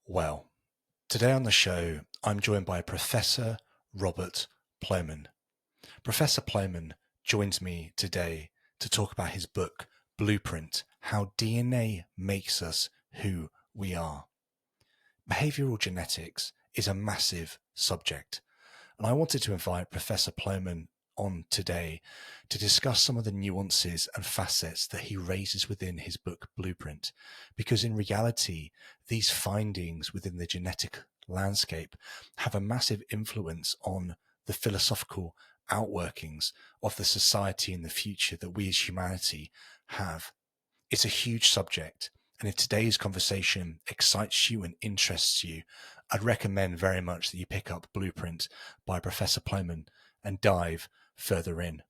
Well, today on the show, I'm joined by Professor Robert Plomin. Professor Plomin joins me today to talk about his book, Blueprint: How DNA Makes Us Who We Are. Behavioural genetics is a massive subject, and I wanted to invite Professor Plomin on today to discuss some of the nuances and facets that he raises within his book Blueprint, because in reality, these findings within the genetic landscape have a massive influence on the philosophical outworkings of the society in the future that we as humanity have. It's a huge subject, and if today's conversation excites you and interests you, I'd recommend very much that you pick up Blueprint by Professor Plomin and dive further in.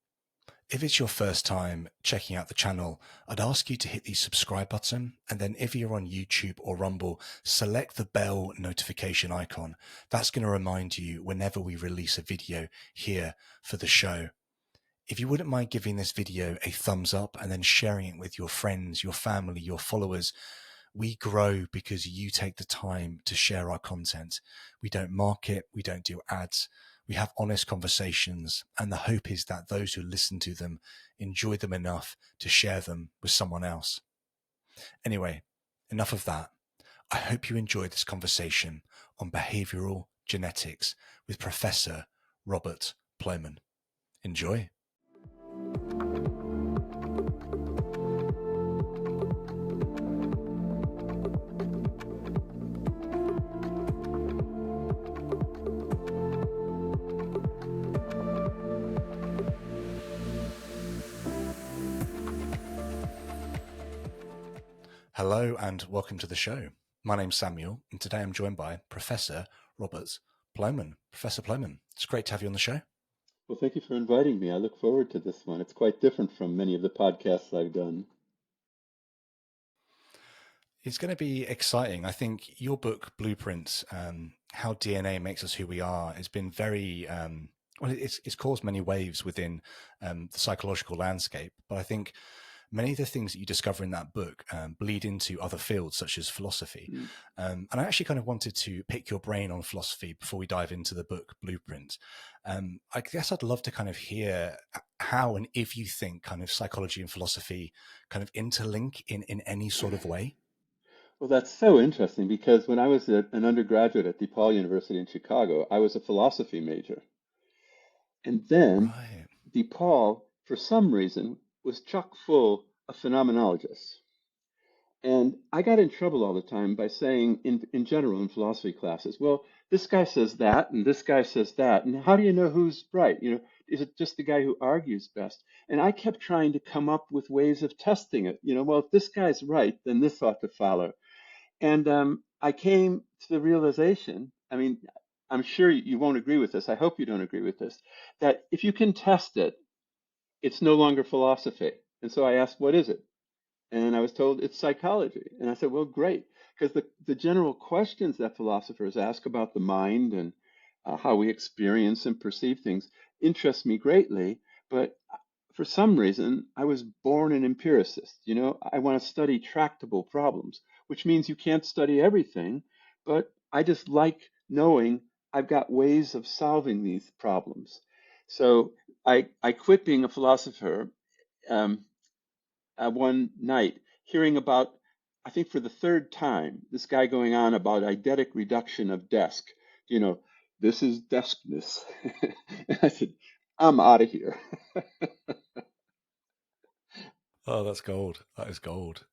If it's your first time checking out the channel, I'd ask you to hit the subscribe button, and then if you're on YouTube or Rumble, select the bell notification icon. That's going to remind you whenever we release a video here for the show. If you wouldn't mind giving this video a thumbs up and then sharing it with your friends, your family, your followers, we grow because you take the time to share our content. We don't market, we don't do ads. We have honest conversations, and the hope is that those who listen to them enjoy them enough to share them with someone else. Anyway, enough of that. I hope you enjoyed this conversation on behavioural genetics with Professor Robert Plomin. Enjoy. Hello and welcome to the show. My name's Samuel, and today I'm joined by Professor Robert Plomin. Professor Plomin, it's great to have you on the show. Well, thank you for inviting me. I look forward to this one. It's quite different from many of the podcasts I've done. It's going to be exciting. I think your book, Blueprint, How DNA Makes Us Who We Are, has been very, it's caused many waves within the psychological landscape. But I think many of the things that you discover in that book bleed into other fields such as philosophy. Mm. And I actually kind of wanted to pick your brain on philosophy before we dive into the book Blueprint. I guess I'd love to kind of hear how and if you think kind of psychology and philosophy kind of interlink in any sort of way. Well, that's so interesting because when I was an undergraduate at DePaul University in Chicago, I was a philosophy major. And then Right. DePaul, for some reason, was chock full of phenomenologists. And I got in trouble all the time by saying, in general, in philosophy classes, well, this guy says that, and this guy says that, and how do you know who's right? Is it just the guy who argues best? And I kept trying to come up with ways of testing it. Well, if this guy's right, then this ought to follow. And I came to the realization, I mean, I'm sure you won't agree with this. I hope you don't agree with this, that if you can test it, it's no longer philosophy. And so I asked, what is it? And I was told it's psychology. And I said, well, great. Because the general questions that philosophers ask about the mind and how we experience and perceive things interest me greatly. But for some reason, I was born an empiricist. I want to study tractable problems, which means you can't study everything. But I just like knowing I've got ways of solving these problems. So I quit being a philosopher. One night hearing about, I think for the third time, this guy going on about eidetic reduction of desk. You know, this is deskness. And I said, I'm out of here. Oh, that's gold. That is gold.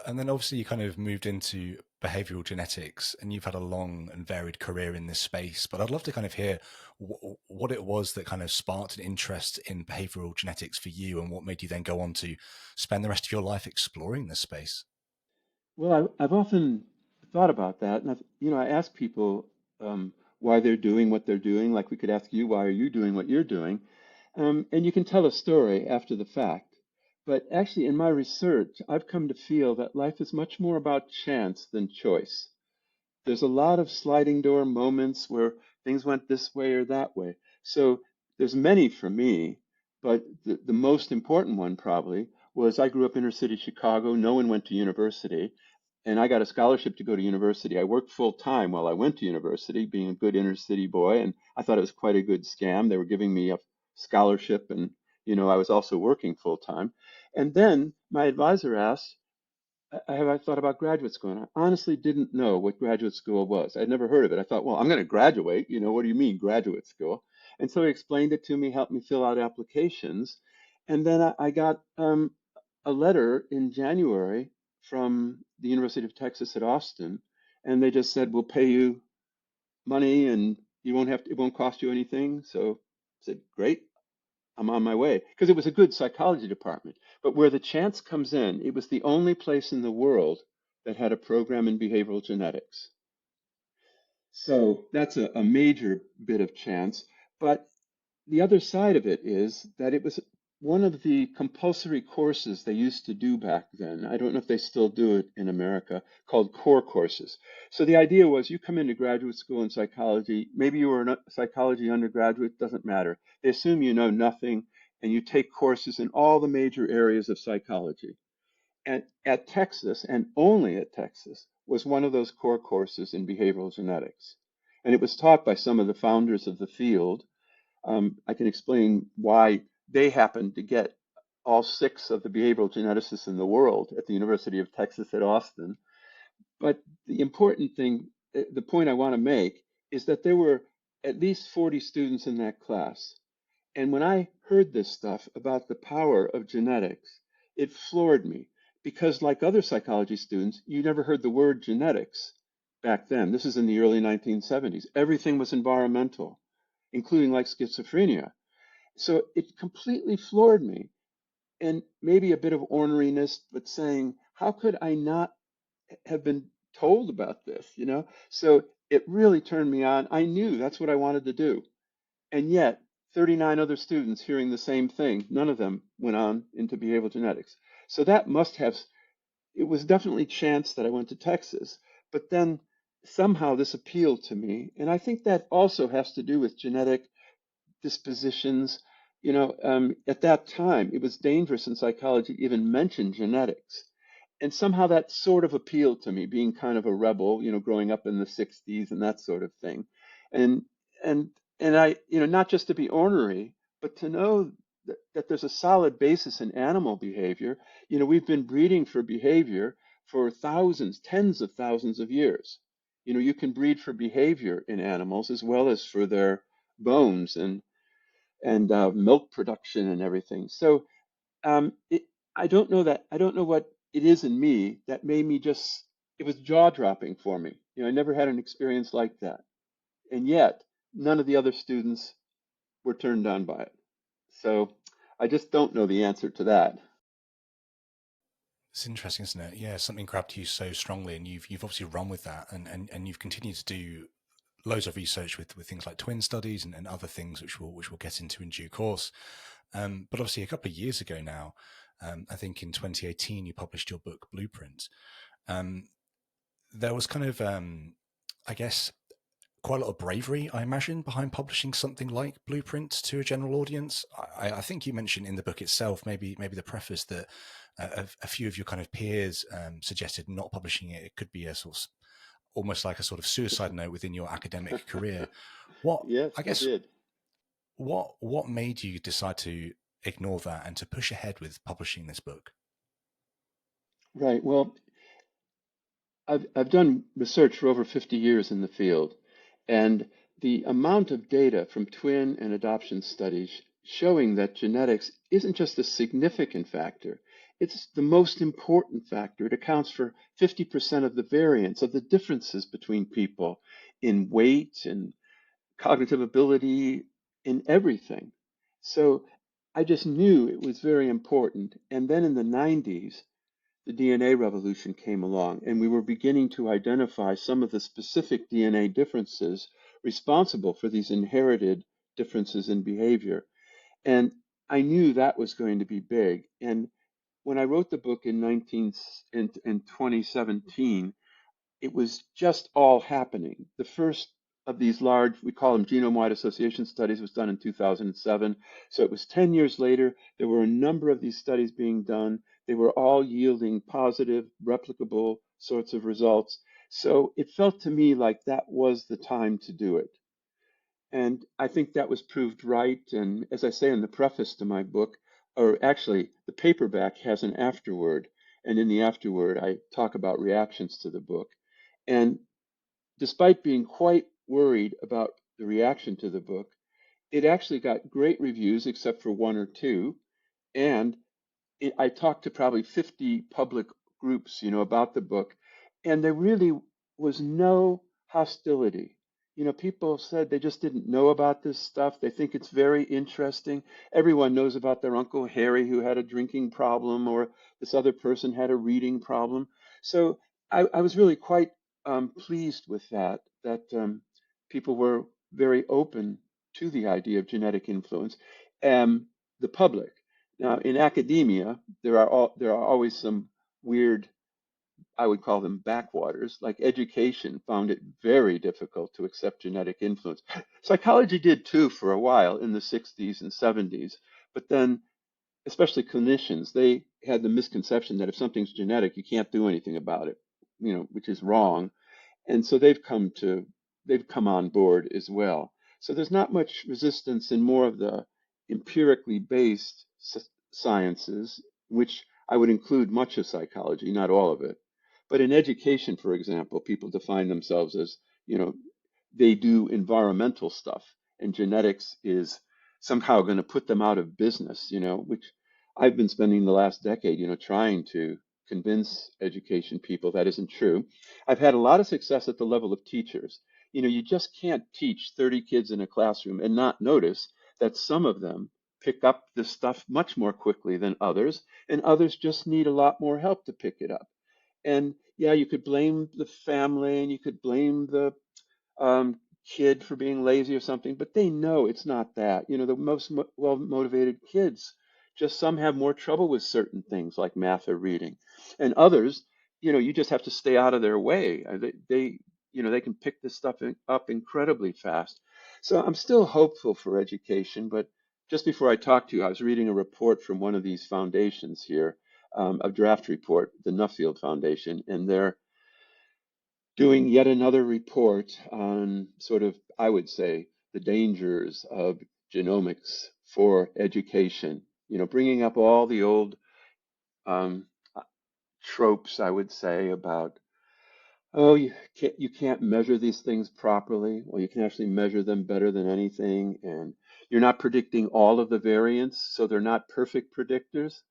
And then obviously you kind of moved into behavioral genetics, and you've had a long and varied career in this space. But I'd love to kind of hear what it was that kind of sparked an interest in behavioral genetics for you, and what made you then go on to spend the rest of your life exploring this space. Well, I've often thought about that, and I ask people why they're doing what they're doing. Like we could ask you, why are you doing what you're doing? And you can tell a story after the fact. But actually, in my research, I've come to feel that life is much more about chance than choice. There's a lot of sliding door moments where things went this way or that way. So there's many for me, but the most important one probably was I grew up inner city Chicago. No one went to university. and I got a scholarship to go to university. I worked full time while I went to university, being a good inner city boy, and I thought it was quite a good scam. They were giving me a scholarship, and I was also working full time. And then my advisor asked, have I thought about graduate school? And I honestly didn't know what graduate school was. I'd never heard of it. I thought, well, I'm going to graduate. What do you mean graduate school? And so he explained it to me, helped me fill out applications. And then I got a letter in January from the University of Texas at Austin. And they just said, we'll pay you money and it won't cost you anything. So I said, great. I'm on my way because it was a good psychology department. But where the chance comes in, it was the only place in the world that had a program in behavioral genetics. So that's a major bit of chance. But the other side of it is that it was one of the compulsory courses they used to do back then. I don't know if they still do it in America, called core courses. So the idea was you come into graduate school in psychology, maybe you were a psychology undergraduate, doesn't matter. They assume you know nothing, and you take courses in all the major areas of psychology. And at Texas, and only at Texas, was one of those core courses in behavioral genetics. And it was taught by some of the founders of the field. I can explain why they happened to get all six of the behavioral geneticists in the world at the University of Texas at Austin. But the important thing, the point I want to make, is that there were at least 40 students in that class. And when I heard this stuff about the power of genetics, it floored me because, like other psychology students, you never heard the word genetics back then. This is in the early 1970s. Everything was environmental, including like schizophrenia. So it completely floored me. And maybe a bit of orneriness, but saying, how could I not have been told about this, So it really turned me on. I knew that's what I wanted to do. And yet, 39 other students hearing the same thing, none of them went on into behavioral genetics. So that must have, it was definitely chance that I went to Texas. But then somehow this appealed to me. And I think that also has to do with genetic dispositions. At that time, it was dangerous in psychology to even mention genetics. And somehow that sort of appealed to me, being kind of a rebel, growing up in the 60s and that sort of thing. And and and I, not just to be ornery, but to know that there's a solid basis in animal behavior. We've been breeding for behavior for thousands, tens of thousands of years. You can breed for behavior in animals as well as for their bones and milk production and everything. So I don't know that. I don't know what it is in me that made me just, it was jaw dropping for me. I never had an experience like that. And yet, none of the other students were turned on by it. So I just don't know the answer to that. It's interesting, isn't it? Yeah, something grabbed you so strongly, and you've obviously run with that, and you've continued to do loads of research with things like twin studies and other things, which we'll get into in due course. But obviously, a couple of years ago now, I think in 2018, you published your book Blueprint. Um, there was kind of, I guess, quite a lot of bravery, I imagine, behind publishing something like Blueprint to a general audience. I think you mentioned in the book itself, maybe the preface, that a few of your kind of peers suggested not publishing it. It could be a sort of almost like a sort of suicide note within your academic career. What Yes, I they guess did. what made you decide to ignore that and to push ahead with publishing this book? Right. Well, I've done research for over 50 years in the field, and the amount of data from twin and adoption studies showing that genetics isn't just a significant factor, it's the most important factor. It accounts for 50% of the variance of the differences between people in weight and cognitive ability, in everything. So I just knew it was very important. And then in the 90s, the DNA revolution came along, and we were beginning to identify some of the specific DNA differences responsible for these inherited differences in behavior. And I knew that was going to be big. And when I wrote the book in 2017, it was just all happening. The first of these large, we call them genome-wide association studies, was done in 2007. So it was 10 years later. There were a number of these studies being done. They were all yielding positive, replicable, sorts of results. So it felt to me like that was the time to do it. And I think that was proved right. And as I say in the preface to my book, or actually, the paperback has an afterword. And in the afterword, I talk about reactions to the book. And despite being quite worried about the reaction to the book, it actually got great reviews, except for one or two. And I talked to probably 50 public groups, about the book, and there really was no hostility. People said they just didn't know about this stuff. They think it's very interesting. Everyone knows about their Uncle Harry who had a drinking problem, or this other person had a reading problem. So I was really quite pleased with that people were very open to the idea of genetic influence. The public. Now, in academia, there are always some weird, I would call them backwaters, like education found it very difficult to accept genetic influence. Psychology did too for a while in the 60s and 70s, but then, especially clinicians, they had the misconception that if something's genetic, you can't do anything about it, which is wrong. And so they've come on board as well. So there's not much resistance in more of the empirically based sciences, which I would include much of psychology, not all of it. But in education, for example, people define themselves as, you know, they do environmental stuff, and genetics is somehow going to put them out of business, which I've been spending the last decade, trying to convince education people that isn't true. I've had a lot of success at the level of teachers. You just can't teach 30 kids in a classroom and not notice that some of them pick up this stuff much more quickly than others, and others just need a lot more help to pick it up. And yeah, you could blame the family and you could blame the kid for being lazy or something, but they know it's not that. The most well motivated kids, just some have more trouble with certain things like math or reading. And others, you just have to stay out of their way. They can pick this stuff up incredibly fast. So I'm still hopeful for education, but just before I talk to you, I was reading a report from one of these foundations here, a draft report, the Nuffield Foundation, and they're doing yet another report on sort of, I would say, the dangers of genomics for education. Bringing up all the old um, tropes, I would say, about, oh, you can't measure these things properly, or you can actually measure them better than anything, and you're not predicting all of the variants, so they're not perfect predictors.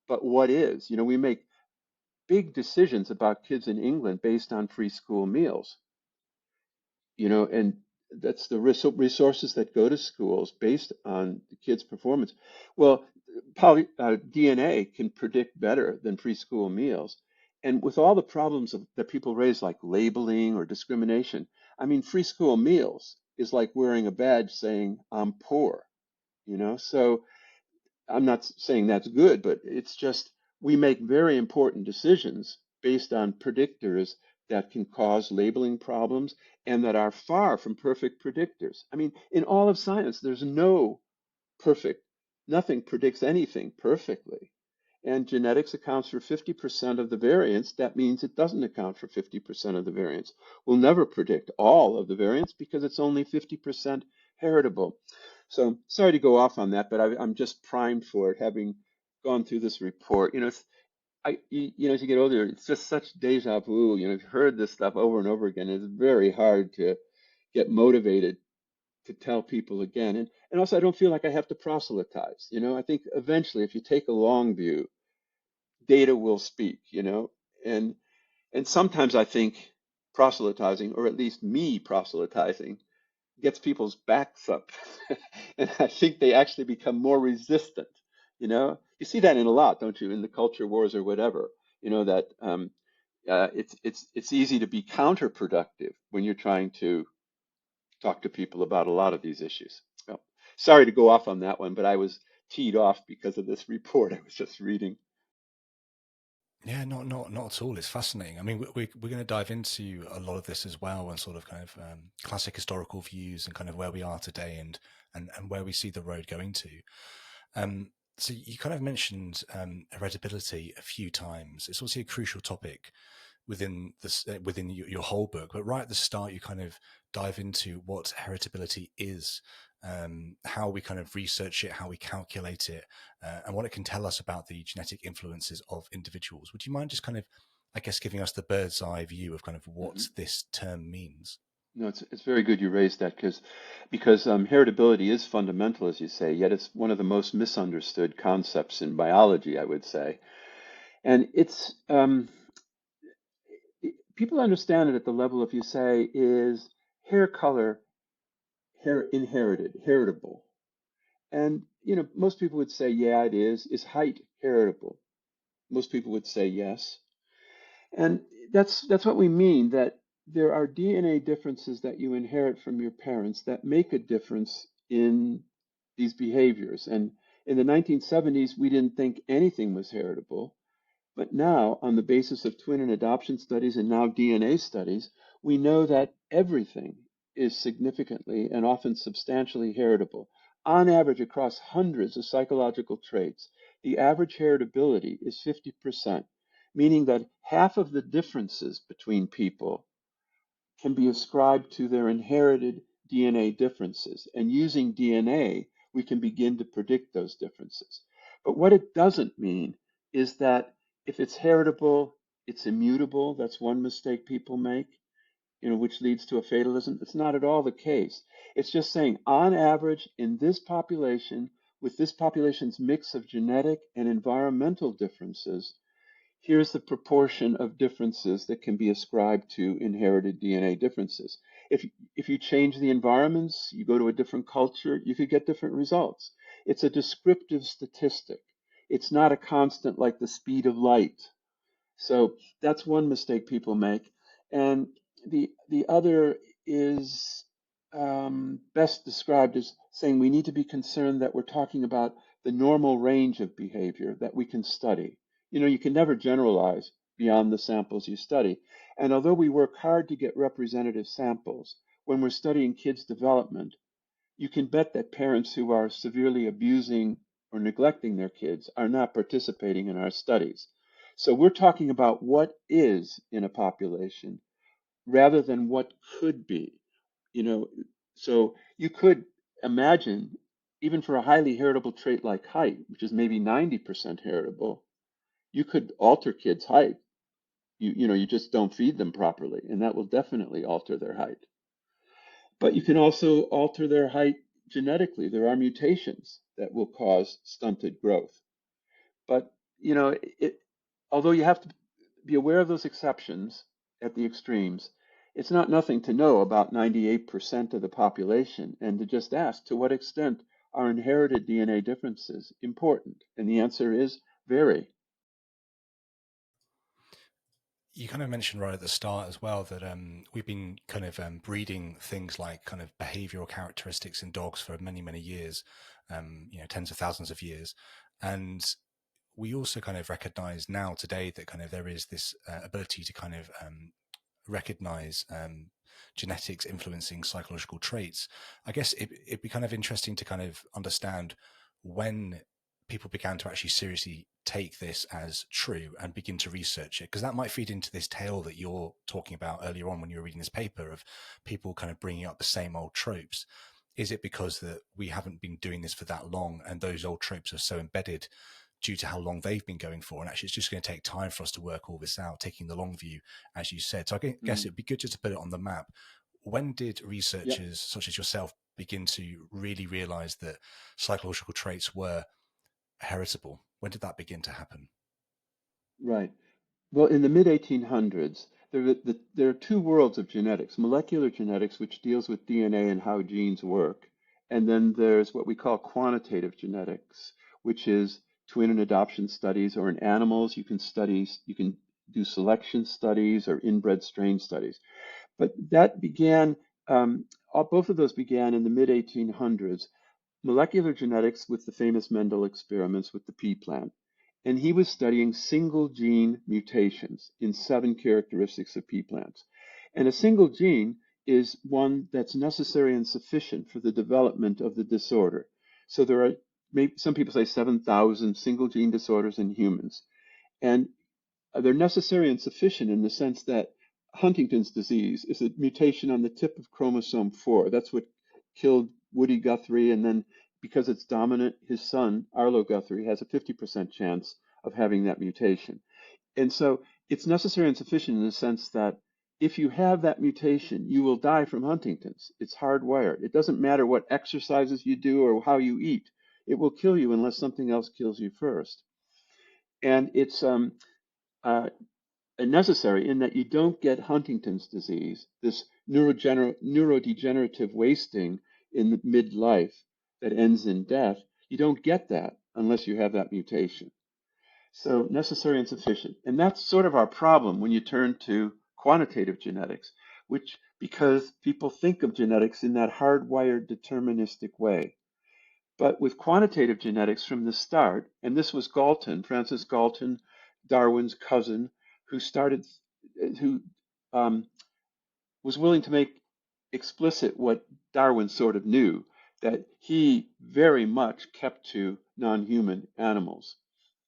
But what is? We make big decisions about kids in England based on free school meals. And that's the resources that go to schools based on the kids' performance. Well, DNA can predict better than preschool meals. And with all the problems that people raise, like labeling or discrimination, I mean, free school meals is like wearing a badge saying, I'm poor, So I'm not saying that's good, but it's just we make very important decisions based on predictors that can cause labeling problems and that are far from perfect predictors. I mean, in all of science, there's no perfect, nothing predicts anything perfectly. And genetics accounts for 50% of the variance. That means it doesn't account for 50% of the variance. We'll never predict all of the variance because it's only 50% heritable. So sorry to go off on that, but I'm just primed for it, having gone through this report. As you get older, it's just such deja vu. You've heard this stuff over and over again. It's very hard to get motivated to tell people again. And also, I don't feel like I have to proselytize. I think eventually, if you take a long view, data will speak. And sometimes I think proselytizing, or at least me proselytizing, gets people's backs up. And I think they actually become more resistant. You see that in a lot, don't you, in the culture wars or whatever, that it's easy to be counterproductive when you're trying to talk to people about a lot of these issues. Well, sorry to go off on that one, but I was teed off because of this report I was just reading. Yeah, not at all. It's fascinating. I mean, we're going to dive into a lot of this as well, and sort of kind of classic historical views and kind of where we are today, and where we see the road going to. So you kind of mentioned heritability a few times. It's obviously a crucial topic within this within your whole book, but right at the start, you kind of dive into what heritability is, how we kind of research it, how we calculate it, and what it can tell us about the genetic influences of individuals. Would you mind just kind of, I guess, giving us the bird's eye view of kind of Hmm. what this term means? No, it's very good you raised that because heritability is fundamental, as you say, yet it's one of the most misunderstood concepts in biology, I would say. And people understand it at the level, if you say, is hair color inherited, heritable? And most people would say, yeah, it is. Is height heritable? Most people would say yes. And that's what we mean, that there are DNA differences that you inherit from your parents that make a difference in these behaviors. And in the 1970s, we didn't think anything was heritable. But now, on the basis of twin and adoption studies and now DNA studies, we know that everything is significantly and often substantially heritable. On average, across hundreds of psychological traits, the average heritability is 50%, meaning that half of the differences between people can be ascribed to their inherited DNA differences. And using DNA, we can begin to predict those differences. But what it doesn't mean is that if it's heritable, it's immutable. That's one mistake people make, which leads to a fatalism. It's not at all the case. It's just saying, on average, in this population, with this population's mix of genetic and environmental differences, here's the proportion of differences that can be ascribed to inherited DNA differences. If you change the environments, you go to a different culture, you could get different results. It's a descriptive statistic. It's not a constant like the speed of light. So that's one mistake people make. And the other is best described as saying we need to be concerned that we're talking about the normal range of behavior that we can study. You can never generalize beyond the samples you study. And although we work hard to get representative samples, when we're studying kids' development, you can bet that parents who are severely abusing or neglecting their kids are not participating in our studies. So we're talking about what is in a population rather than what could be. You know, so you could imagine, even for a highly heritable trait like height, which is maybe 90% heritable, you could alter kids' height. You just don't feed them properly, and that will definitely alter their height. But you can also alter their height genetically. There are mutations that will cause stunted growth. But, although you have to be aware of those exceptions at the extremes, it's not nothing to know about 98% of the population and to just ask, to what extent are inherited DNA differences important? And the answer is very. You kind of mentioned right at the start as well that we've been kind of breeding things like kind of behavioral characteristics in dogs for many, many years, tens of thousands of years. And we also kind of recognize now today that kind of there is this ability to kind of recognize genetics influencing psychological traits. I guess it'd be kind of interesting to kind of understand when people began to actually seriously take this as true and begin to research it, because that might feed into this tale that you're talking about earlier on when you were reading this paper of people kind of bringing up the same old tropes. Is it because that we haven't been doing this for that long and those old tropes are so embedded due to how long they've been going for? And actually, it's just going to take time for us to work all this out, taking the long view, as you said. So I guess Mm, it'd be good just to put it on the map. When did yep, researchers such as yourself begin to really realize that psychological traits were heritable? When did that begin to happen? right. Well, in the mid 1800s, there are two worlds of genetics: molecular genetics, which deals with DNA and how genes work, and then there's what we call quantitative genetics, which is twin and adoption studies, or in animals, you can do selection studies or inbred strain studies. But that began, both of those began in the mid 1800s. Molecular genetics with the famous Mendel experiments with the pea plant. And he was studying single gene mutations in 7 characteristics of pea plants. And a single gene is one that's necessary and sufficient for the development of the disorder. So there are, maybe some people say, 7,000 single gene disorders in humans. And they're necessary and sufficient in the sense that Huntington's disease is a mutation on the tip of chromosome 4. That's what killed Woody Guthrie, and then because it's dominant, his son, Arlo Guthrie, has a 50% chance of having that mutation. And so it's necessary and sufficient in the sense that if you have that mutation, you will die from Huntington's. It's hardwired. It doesn't matter what exercises you do or how you eat. It will kill you unless something else kills you first. And it's uh, necessary in that you don't get Huntington's disease, this neurodegenerative wasting in midlife that ends in death. You don't get that unless you have that mutation. So necessary and sufficient. And that's sort of our problem when you turn to quantitative genetics, which because people think of genetics in that hardwired deterministic way. But with quantitative genetics from the start, and this was Galton, Francis Galton, Darwin's cousin, who started, who was willing to make explicit what Darwin sort of knew, that he very much kept to non-human animals.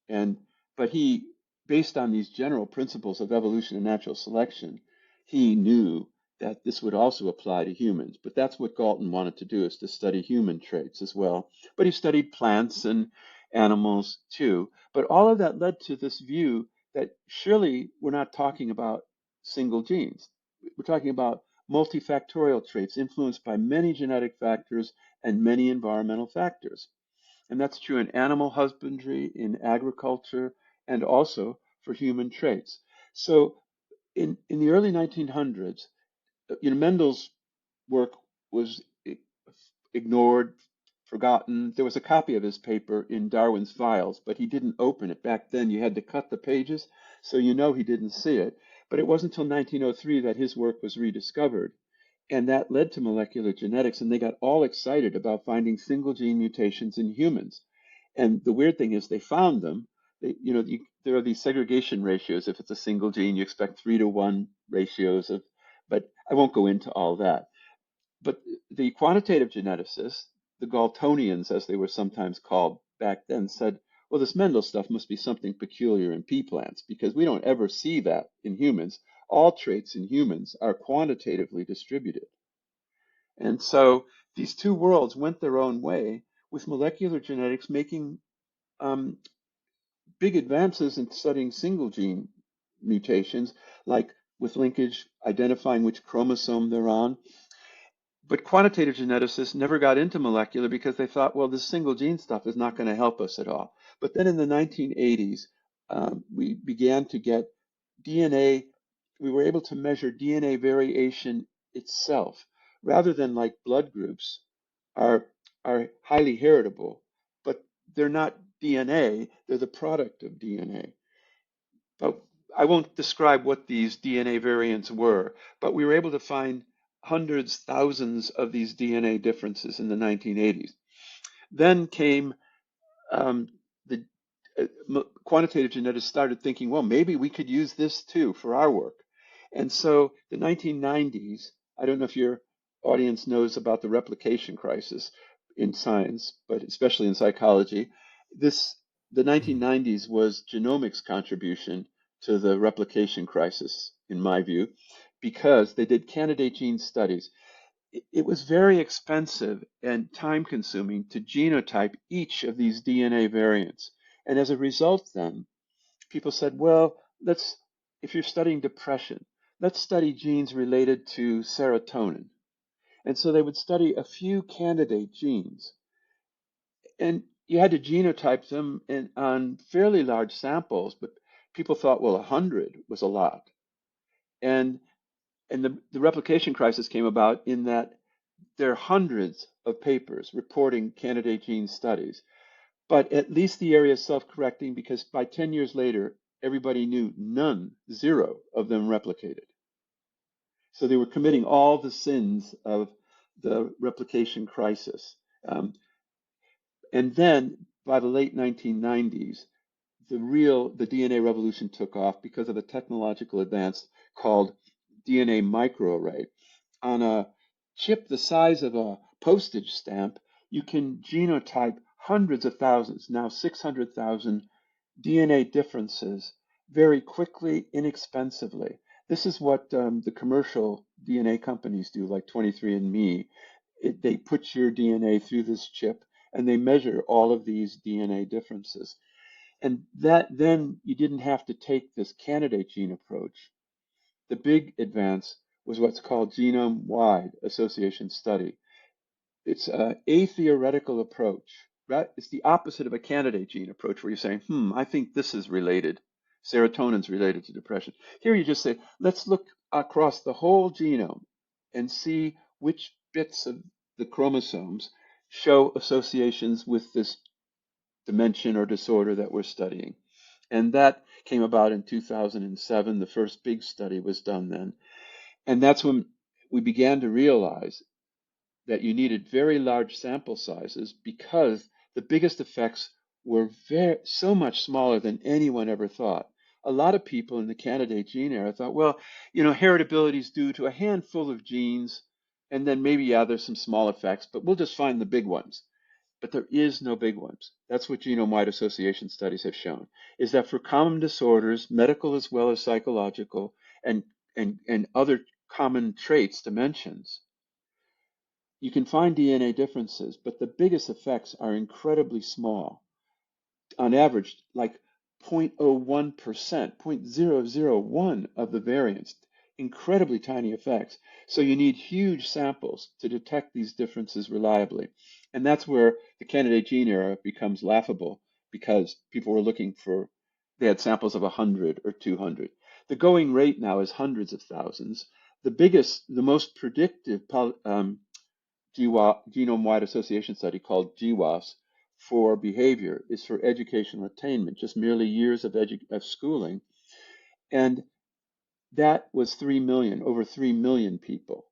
And but he, based on these general principles of evolution and natural selection, he knew that this would also apply to humans. But that's what Galton wanted to do, is to study human traits as well. But he studied plants and animals too. But all of that led to this view that surely we're not talking about single genes. We're talking about multifactorial traits influenced by many genetic factors and many environmental factors. And that's true in animal husbandry, in agriculture, and also for human traits. So in the early 1900s, Mendel's work was ignored, forgotten. There was a copy of his paper in Darwin's files, but he didn't open it. Back then, you had to cut the pages, so you know he didn't see it. But it wasn't until 1903 that his work was rediscovered. And that led to molecular genetics, and they got all excited about finding single gene mutations in humans. And the weird thing is they found them. There are these segregation ratios. If it's a single gene, you expect 3-to-1 ratios of, but I won't go into all that. But the quantitative geneticists, the Galtonians, as they were sometimes called back then, said, well, this Mendel stuff must be something peculiar in pea plants because we don't ever see that in humans. All traits in humans are quantitatively distributed. And so these two worlds went their own way, with molecular genetics making um, big advances in studying single gene mutations, like with linkage, identifying which chromosome they're on. But quantitative geneticists never got into molecular because they thought, well, this single gene stuff is not going to help us at all. But then in the 1980s, we began to get DNA, we were able to measure DNA variation itself, rather than like blood groups are, are highly heritable, but they're not DNA, they're the product of DNA. But I won't describe what these DNA variants were, but we were able to find hundreds, thousands of these DNA differences in the 1980s. Then came the quantitative geneticists started thinking, well, maybe we could use this too for our work. And so the 1990s, I don't know if your audience knows about the replication crisis in science, but especially in psychology. The 1990s was genomics' contribution to the replication crisis, in my view, because they did candidate gene studies. It was very expensive and time consuming to genotype each of these DNA variants. And as a result, then, people said, well, if you're studying depression, let's study genes related to serotonin. And so they would study a few candidate genes. And you had to genotype them on fairly large samples, but people thought, well, 100 was a lot. And the replication crisis came about in that there are hundreds of papers reporting candidate gene studies, but at least the area is self-correcting because by 10 years later, everybody knew zero of them replicated. So they were committing all the sins of the replication crisis. And then by the late 1990s, the DNA revolution took off because of a technological advance called DNA microarray. On a chip the size of a postage stamp, you can genotype hundreds of thousands, now 600,000 DNA differences very quickly, inexpensively. This is what the commercial DNA companies do, like 23andMe. They put your DNA through this chip and they measure all of these DNA differences. And that then you didn't have to take this candidate gene approach. The big advance was what's called genome-wide association study. It's a theoretical approach. Right? It's the opposite of a candidate gene approach where you're saying, I think this is related. Serotonin's related to depression. Here you just say, let's look across the whole genome and see which bits of the chromosomes show associations with this dimension or disorder that we're studying. And that came about in 2007. The first big study was done then. And that's when we began to realize that you needed very large sample sizes because the biggest effects were so much smaller than anyone ever thought. A lot of people in the candidate gene era thought, well, heritability is due to a handful of genes, and then maybe, yeah, there's some small effects, but we'll just find the big ones. But there is no big ones. That's what genome-wide association studies have shown, is that for common disorders, medical as well as psychological, and, and other common traits, dimensions, you can find DNA differences, but the biggest effects are incredibly small. On average, like 0.01%, 0.001 of the variance, incredibly tiny effects. So you need huge samples to detect these differences reliably. And that's where the candidate gene era becomes laughable because people were looking for, they had samples of 100 or 200. The going rate now is hundreds of thousands. The most predictive genome-wide association study called GWAS for behavior is for educational attainment, just merely years of schooling. And that was 3 million, over 3 million people.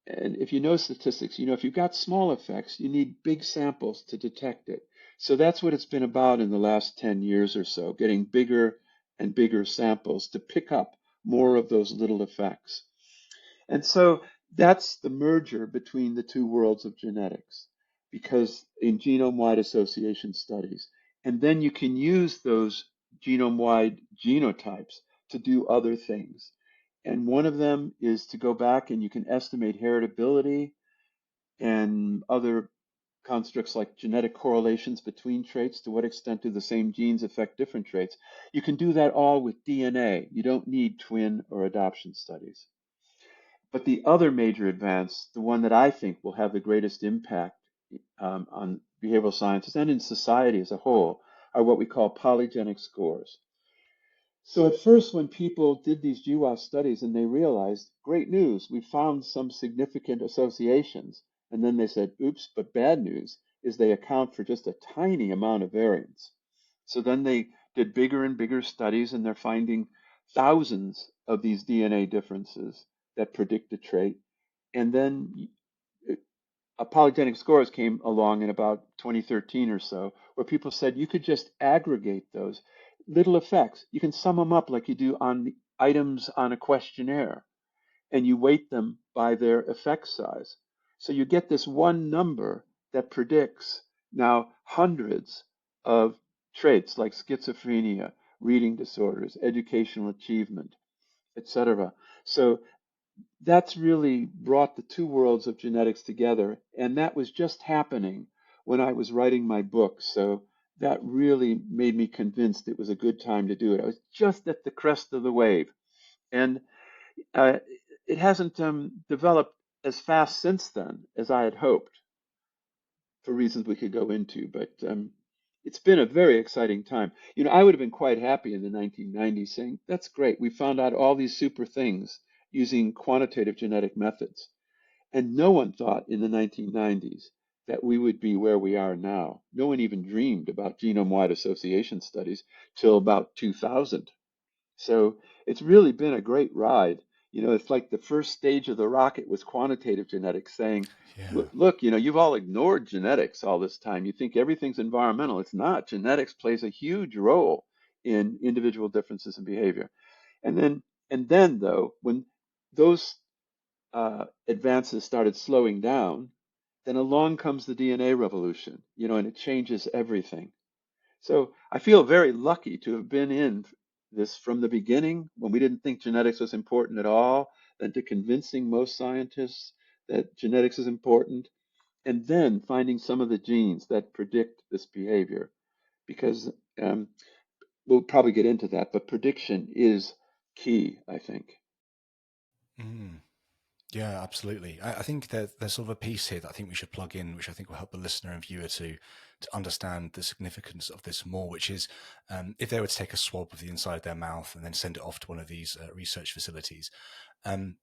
And if you know statistics, if you've got small effects, you need big samples to detect it. So that's what it's been about in the last 10 years or so, getting bigger and bigger samples to pick up more of those little effects. And so that's the merger between the two worlds of genetics, because in genome-wide association studies, and then you can use those genome-wide genotypes to do other things. And one of them is to go back and you can estimate heritability and other constructs like genetic correlations between traits. To what extent do the same genes affect different traits? You can do that all with DNA. You don't need twin or adoption studies. But the other major advance, the one that I think will have the greatest impact on behavioral sciences and in society as a whole, are what we call polygenic scores. So at first, when people did these GWAS studies and they realized, great news, we found some significant associations. And then they said, oops, but bad news is they account for just a tiny amount of variance. So then they did bigger and bigger studies and they're finding thousands of these DNA differences that predict a trait. And then polygenic scores came along in about 2013 or so, where people said you could just aggregate those little effects. You can sum them up like you do on the items on a questionnaire, and you weight them by their effect size. So you get this one number that predicts now hundreds of traits like schizophrenia, reading disorders, educational achievement, etc. So that's really brought the two worlds of genetics together. And that was just happening when I was writing my book. So that really made me convinced it was a good time to do it. I was just at the crest of the wave. And uh, it hasn't developed as fast since then as I had hoped for reasons we could go into. But it's been a very exciting time. I would have been quite happy in the 1990s saying, that's great. We found out all these super things using quantitative genetic methods. And no one thought in the 1990s that we would be where we are now. No one even dreamed about genome-wide association studies till about 2000. So it's really been a great ride. It's like the first stage of the rocket was quantitative genetics saying, Yeah. look, you've all ignored genetics all this time. You think everything's environmental. It's not. Genetics plays a huge role in individual differences in behavior. And then though, when those advances started slowing down, then along comes the DNA revolution, and it changes everything. So I feel very lucky to have been in this from the beginning when we didn't think genetics was important at all, then to convincing most scientists that genetics is important, and then finding some of the genes that predict this behavior. Because um, we'll probably get into that, but prediction is key, I think. Mm. Yeah, absolutely. I think there's sort of a piece here that I think we should plug in, which I think will help the listener and viewer to understand the significance of this more, which is if they were to take a swab of the inside of their mouth and then send it off to one of these research facilities, um,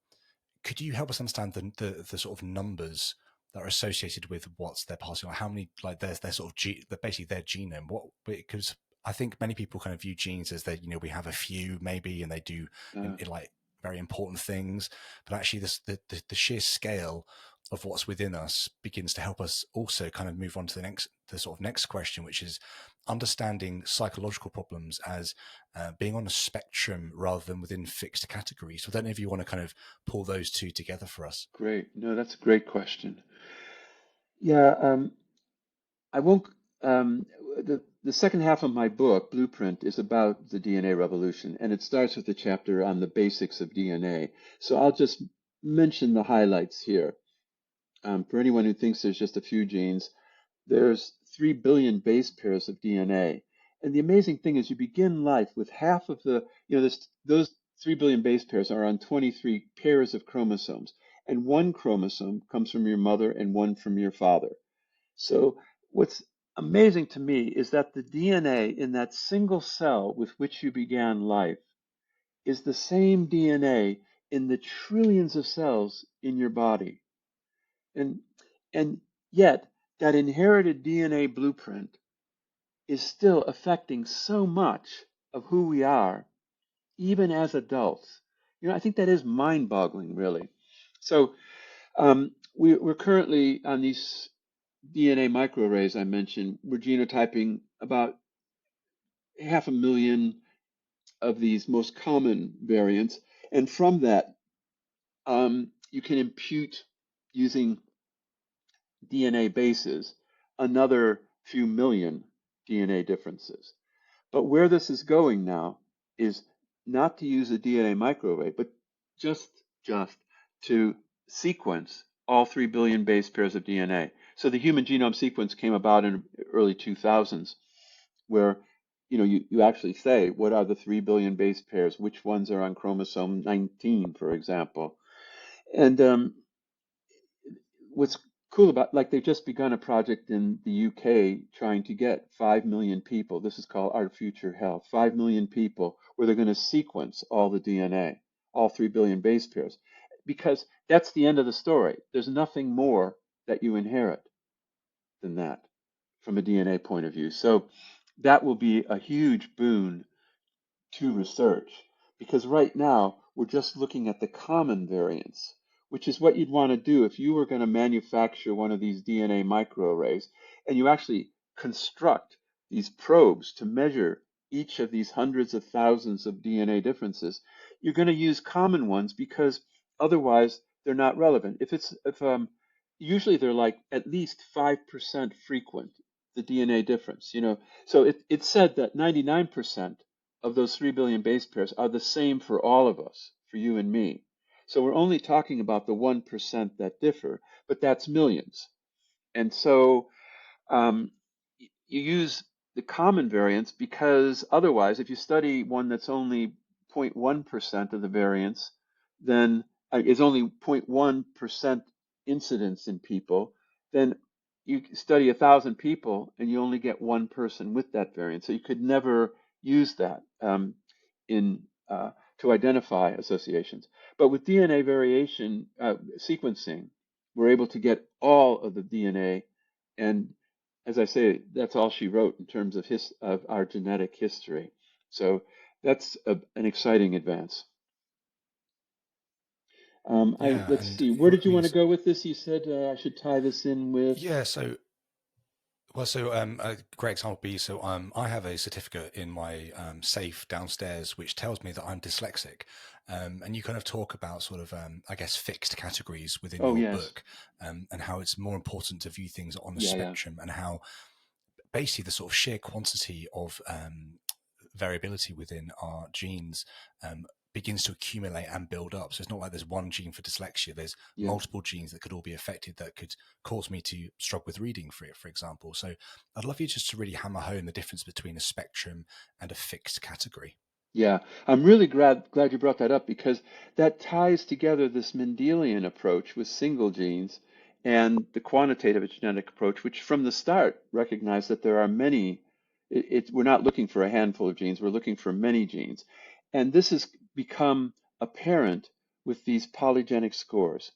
could you help us understand the sort of numbers that are associated with what they're passing on? How many, like their sort of basically their genome? What, because I think many people kind of view genes as that, we have a few maybe, and they do Uh, in like very important things, but actually the sheer scale of what's within us begins to help us also kind of move on to the sort of next question, which is understanding psychological problems as being on a spectrum rather than within fixed categories. So I don't know if you want to kind of pull those two together for us. Great. No, that's a great question. Yeah, I won't. Um, the second half of my book, Blueprint, is about the DNA revolution, and it starts with a chapter on the basics of DNA. So I'll just mention the highlights here. For anyone who thinks there's just a few genes, there's 3 billion base pairs of DNA. And the amazing thing is, you begin life with half of those 3 billion base pairs are on 23 pairs of chromosomes. And one chromosome comes from your mother and one from your father. So what's amazing to me is that the DNA in that single cell with which you began life is the same DNA in the trillions of cells in your body. And and yet that inherited DNA blueprint is still affecting so much of who we are, even as adults. I think that is mind-boggling, really. So we're currently on these DNA microarrays I mentioned. We're genotyping about 500,000 of these most common variants, and from that, you can impute using DNA bases another few million DNA differences. But where this is going now is not to use a DNA microarray, but just just to sequence all 3 billion base pairs of DNA. So the human genome sequence came about in the early 2000s, where you actually say what are the 3 billion base pairs, which ones are on chromosome 19, for example. And what's cool about, like, they've just begun a project in the UK trying to get 5 million people. This is called Our Future Health. 5 million people where they're going to sequence all the DNA, all 3 billion base pairs, because that's the end of the story. There's nothing more that you inherit than that from a DNA point of view. So that will be a huge boon to research, because right now we're just looking at the common variants, which is what you'd want to do if you were going to manufacture one of these DNA microarrays and you actually construct these probes to measure each of these hundreds of thousands of DNA differences. You're going to use common ones because otherwise they're not relevant. If usually they're like at least 5% frequent, the DNA difference, So it's said that 99% of those 3 billion base pairs are the same for all of us, for you and me. So we're only talking about the 1% that differ, but that's millions. And so um, you use the common variants because otherwise, if you study one that's only 0.1% of the variance, then is only 0.1% incidence in people, then you study 1,000 people and you only get one person with that variant. So you could never use that in to identify associations. But with DNA variation sequencing, we're able to get all of the DNA, and as I say, that's all she wrote in terms of our genetic history. So that's an exciting advance. Yeah, Let's and see, where did I you mean, want to go with this? You said I should tie this in with. yeah. A great example would be I have a certificate in my safe downstairs which tells me that I'm dyslexic, and you kind of talk about sort of I guess fixed categories within Oh your yes, book, and how it's more important to view things on a yeah, yeah, spectrum, and how basically the sort of sheer quantity of variability within our genes begins to accumulate and build up. So it's not like there's one gene for dyslexia. There's Yeah. multiple genes that could all be affected that could cause me to struggle with reading, for example. So I'd love you just to really hammer home the difference between a spectrum and a fixed category. Yeah, I'm really glad you brought that up because that ties together this Mendelian approach with single genes and the quantitative genetic approach, which from the start recognized that there are many. We're not looking for a handful of genes, we're looking for many genes. And this has become apparent with these polygenic scores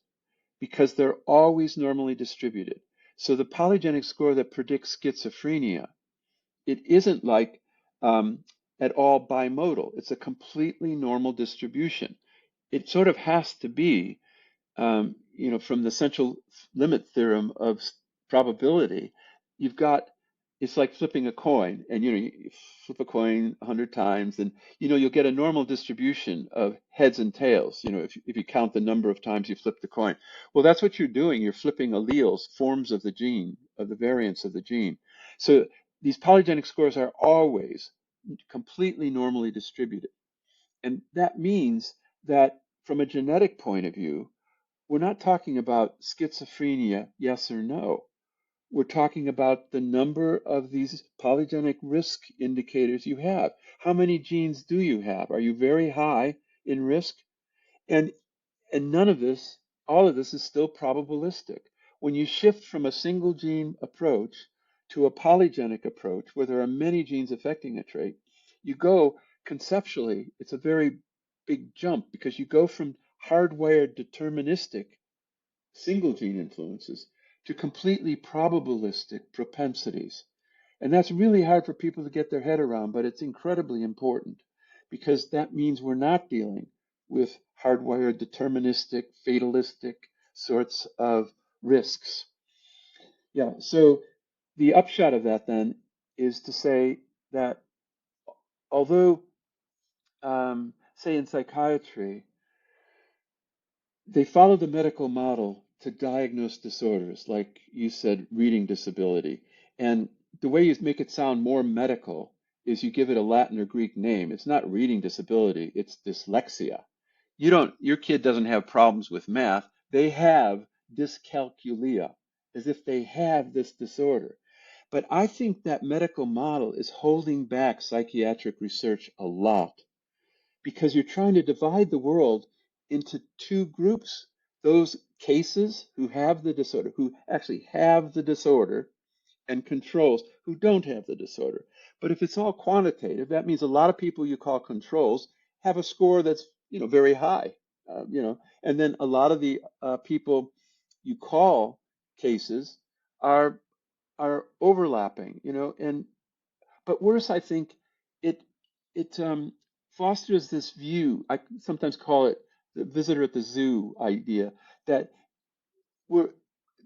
because they're always normally distributed. So the polygenic score that predicts schizophrenia, it isn't like um, at all bimodal. It's a completely normal distribution. It sort of has to be, from the central limit theorem of probability. You've got it's like flipping a coin, and you flip a coin 100 times, and you'll get a normal distribution of heads and tails. If you count the number of times you flip the coin, well, that's what you're doing. You're flipping alleles, forms of the gene, of the variants of the gene. So these polygenic scores are always completely normally distributed, and that means that from a genetic point of view, we're not talking about schizophrenia, yes or no. We're talking about the number of these polygenic risk indicators you have. How many genes do you have? Are you very high in risk? And and none of this, all of this is still probabilistic. When you shift from a single gene approach to a polygenic approach where there are many genes affecting a trait, you go conceptually, it's a very big jump because you go from hardwired deterministic single gene influences to completely probabilistic propensities. And that's really hard for people to get their head around, but it's incredibly important because that means we're not dealing with hardwired deterministic, fatalistic sorts of risks. Yeah, so the upshot of that then is to say that although, say in psychiatry, they follow the medical model to diagnose disorders, like you said, reading disability. And the way you make it sound more medical is you give it a Latin or Greek name. It's not reading disability, it's dyslexia. Your kid doesn't have problems with math. They have dyscalculia, as if they have this disorder. But I think that medical model is holding back psychiatric research a lot because you're trying to divide the world into two groups. Those cases who have the disorder, who actually have the disorder, and controls who don't have the disorder. But if it's all quantitative, that means a lot of people you call controls have a score that's very high, and then a lot of the people you call cases are overlapping, and but worse, I think it it fosters this view. I sometimes call it the visitor at the zoo idea that we're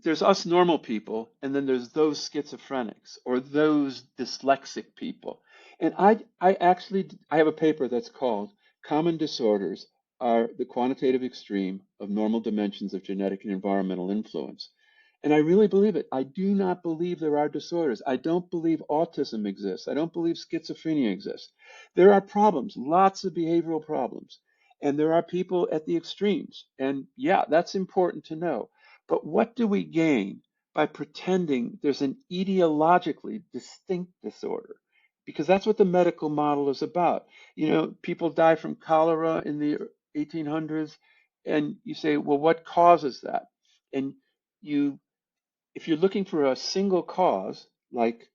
there's us normal people, and then there's those schizophrenics or those dyslexic people. And I have a paper that's called "Common Disorders Are the Quantitative Extreme of Normal Dimensions of Genetic and Environmental Influence." And I really believe it. I do not believe there are disorders. I don't believe autism exists. I don't believe schizophrenia exists. There are problems, lots of behavioral problems. And there are people at the extremes. And yeah, that's important to know. But what do we gain by pretending there's an etiologically distinct disorder? Because that's what the medical model is about. People die from cholera in the 1800s, and you say, well, what causes that? And you if you're looking for a single cause, like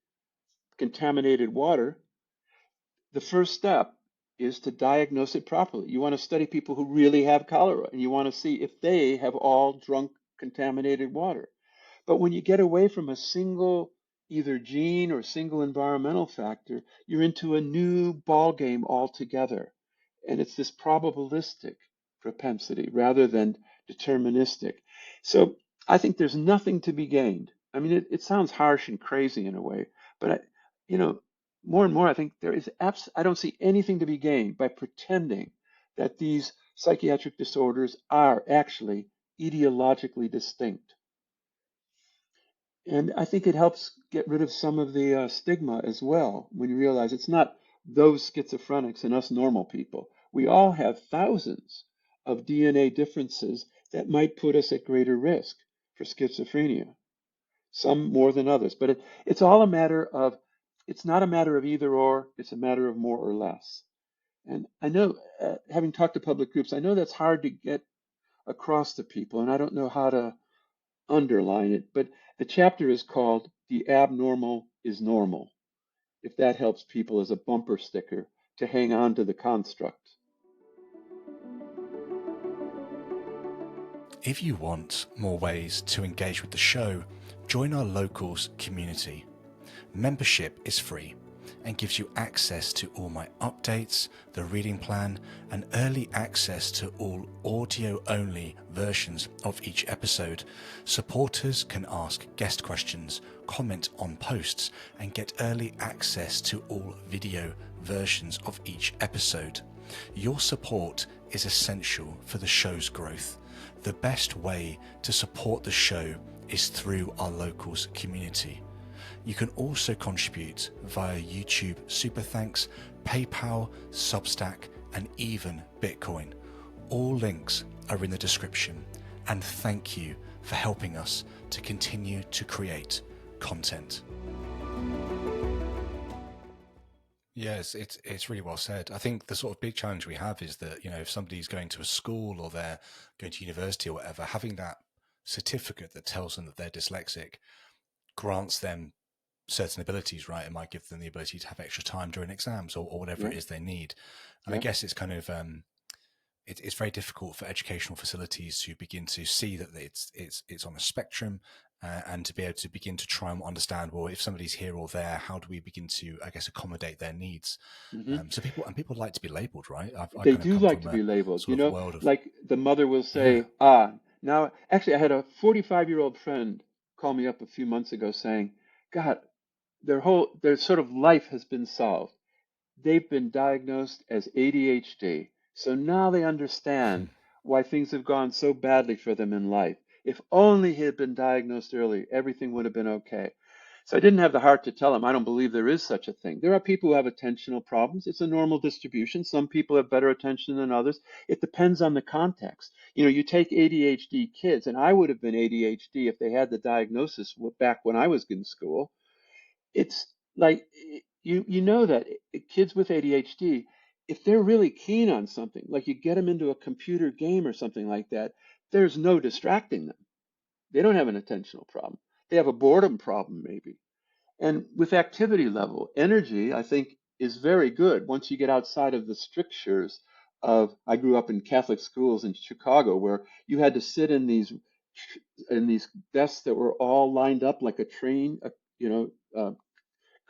contaminated water, the first step is to diagnose it properly. You want to study people who really have cholera, and you want to see if they have all drunk contaminated water. But when you get away from a single either gene or single environmental factor, you're into a new ball game altogether. And it's this probabilistic propensity rather than deterministic. So I think there's nothing to be gained. I mean, it sounds harsh and crazy in a way, but you know, more and more, I think I don't see anything to be gained by pretending that these psychiatric disorders are actually etiologically distinct. And I think it helps get rid of some of the stigma as well when you realize it's not those schizophrenics and us normal people. We all have thousands of DNA differences that might put us at greater risk for schizophrenia, some more than others. But it's all a matter of, it's not a matter of either or, it's a matter of more or less. And I know, having talked to public groups, I know that's hard to get across to people, and I don't know how to underline it, but the chapter is called The Abnormal is Normal, if that helps people as a bumper sticker to hang on to the construct. If you want more ways to engage with the show, join our locals community. Membership is free and gives you access to all my updates, the reading plan, and early access to all audio-only versions of each episode. Supporters can ask guest questions, comment on posts, and get early access to all video versions of each episode. Your support is essential for the show's growth. The best way to support the show is through our locals community. You can also contribute via YouTube Super Thanks, PayPal, Substack, and even Bitcoin. All links are in the description, and thank you for helping us to continue to create content. Yes, it's really well said. I think the sort of big challenge we have is that, if somebody's going to a school or they're going to university or whatever, having that certificate that tells them that they're dyslexic grants them certain abilities, right? It might give them the ability to have extra time during exams or whatever it is they need. And I guess it's kind of it's very difficult for educational facilities to begin to see that it's on a spectrum, and to be able to begin to try and understand, well, if somebody's here or there, how do we begin to, I guess, accommodate their needs? So people like to be labeled, right? I They kind of do come like from to a be labeled. sort of world of Like the mother will yeah. say, now, actually, I had a 45-year-old friend call me up a few months ago saying, God, their sort of life has been solved. They've been diagnosed as ADHD. So now they understand why things have gone so badly for them in life. If only he had been diagnosed early, everything would have been okay. So I didn't have the heart to tell him I don't believe there is such a thing. There are people who have attentional problems. It's a normal distribution. Some people have better attention than others. It depends on the context. You take ADHD kids, and I would have been ADHD if they had the diagnosis back when I was in school. It's like you know that kids with ADHD, if they're really keen on something, like you get them into a computer game or something like that, there's no distracting them. They don't have an attentional problem. They have a boredom problem maybe. And with activity level, energy, I think, is very good once you get outside of the strictures of, I grew up in Catholic schools in Chicago where you had to sit in these desks that were all lined up like a train,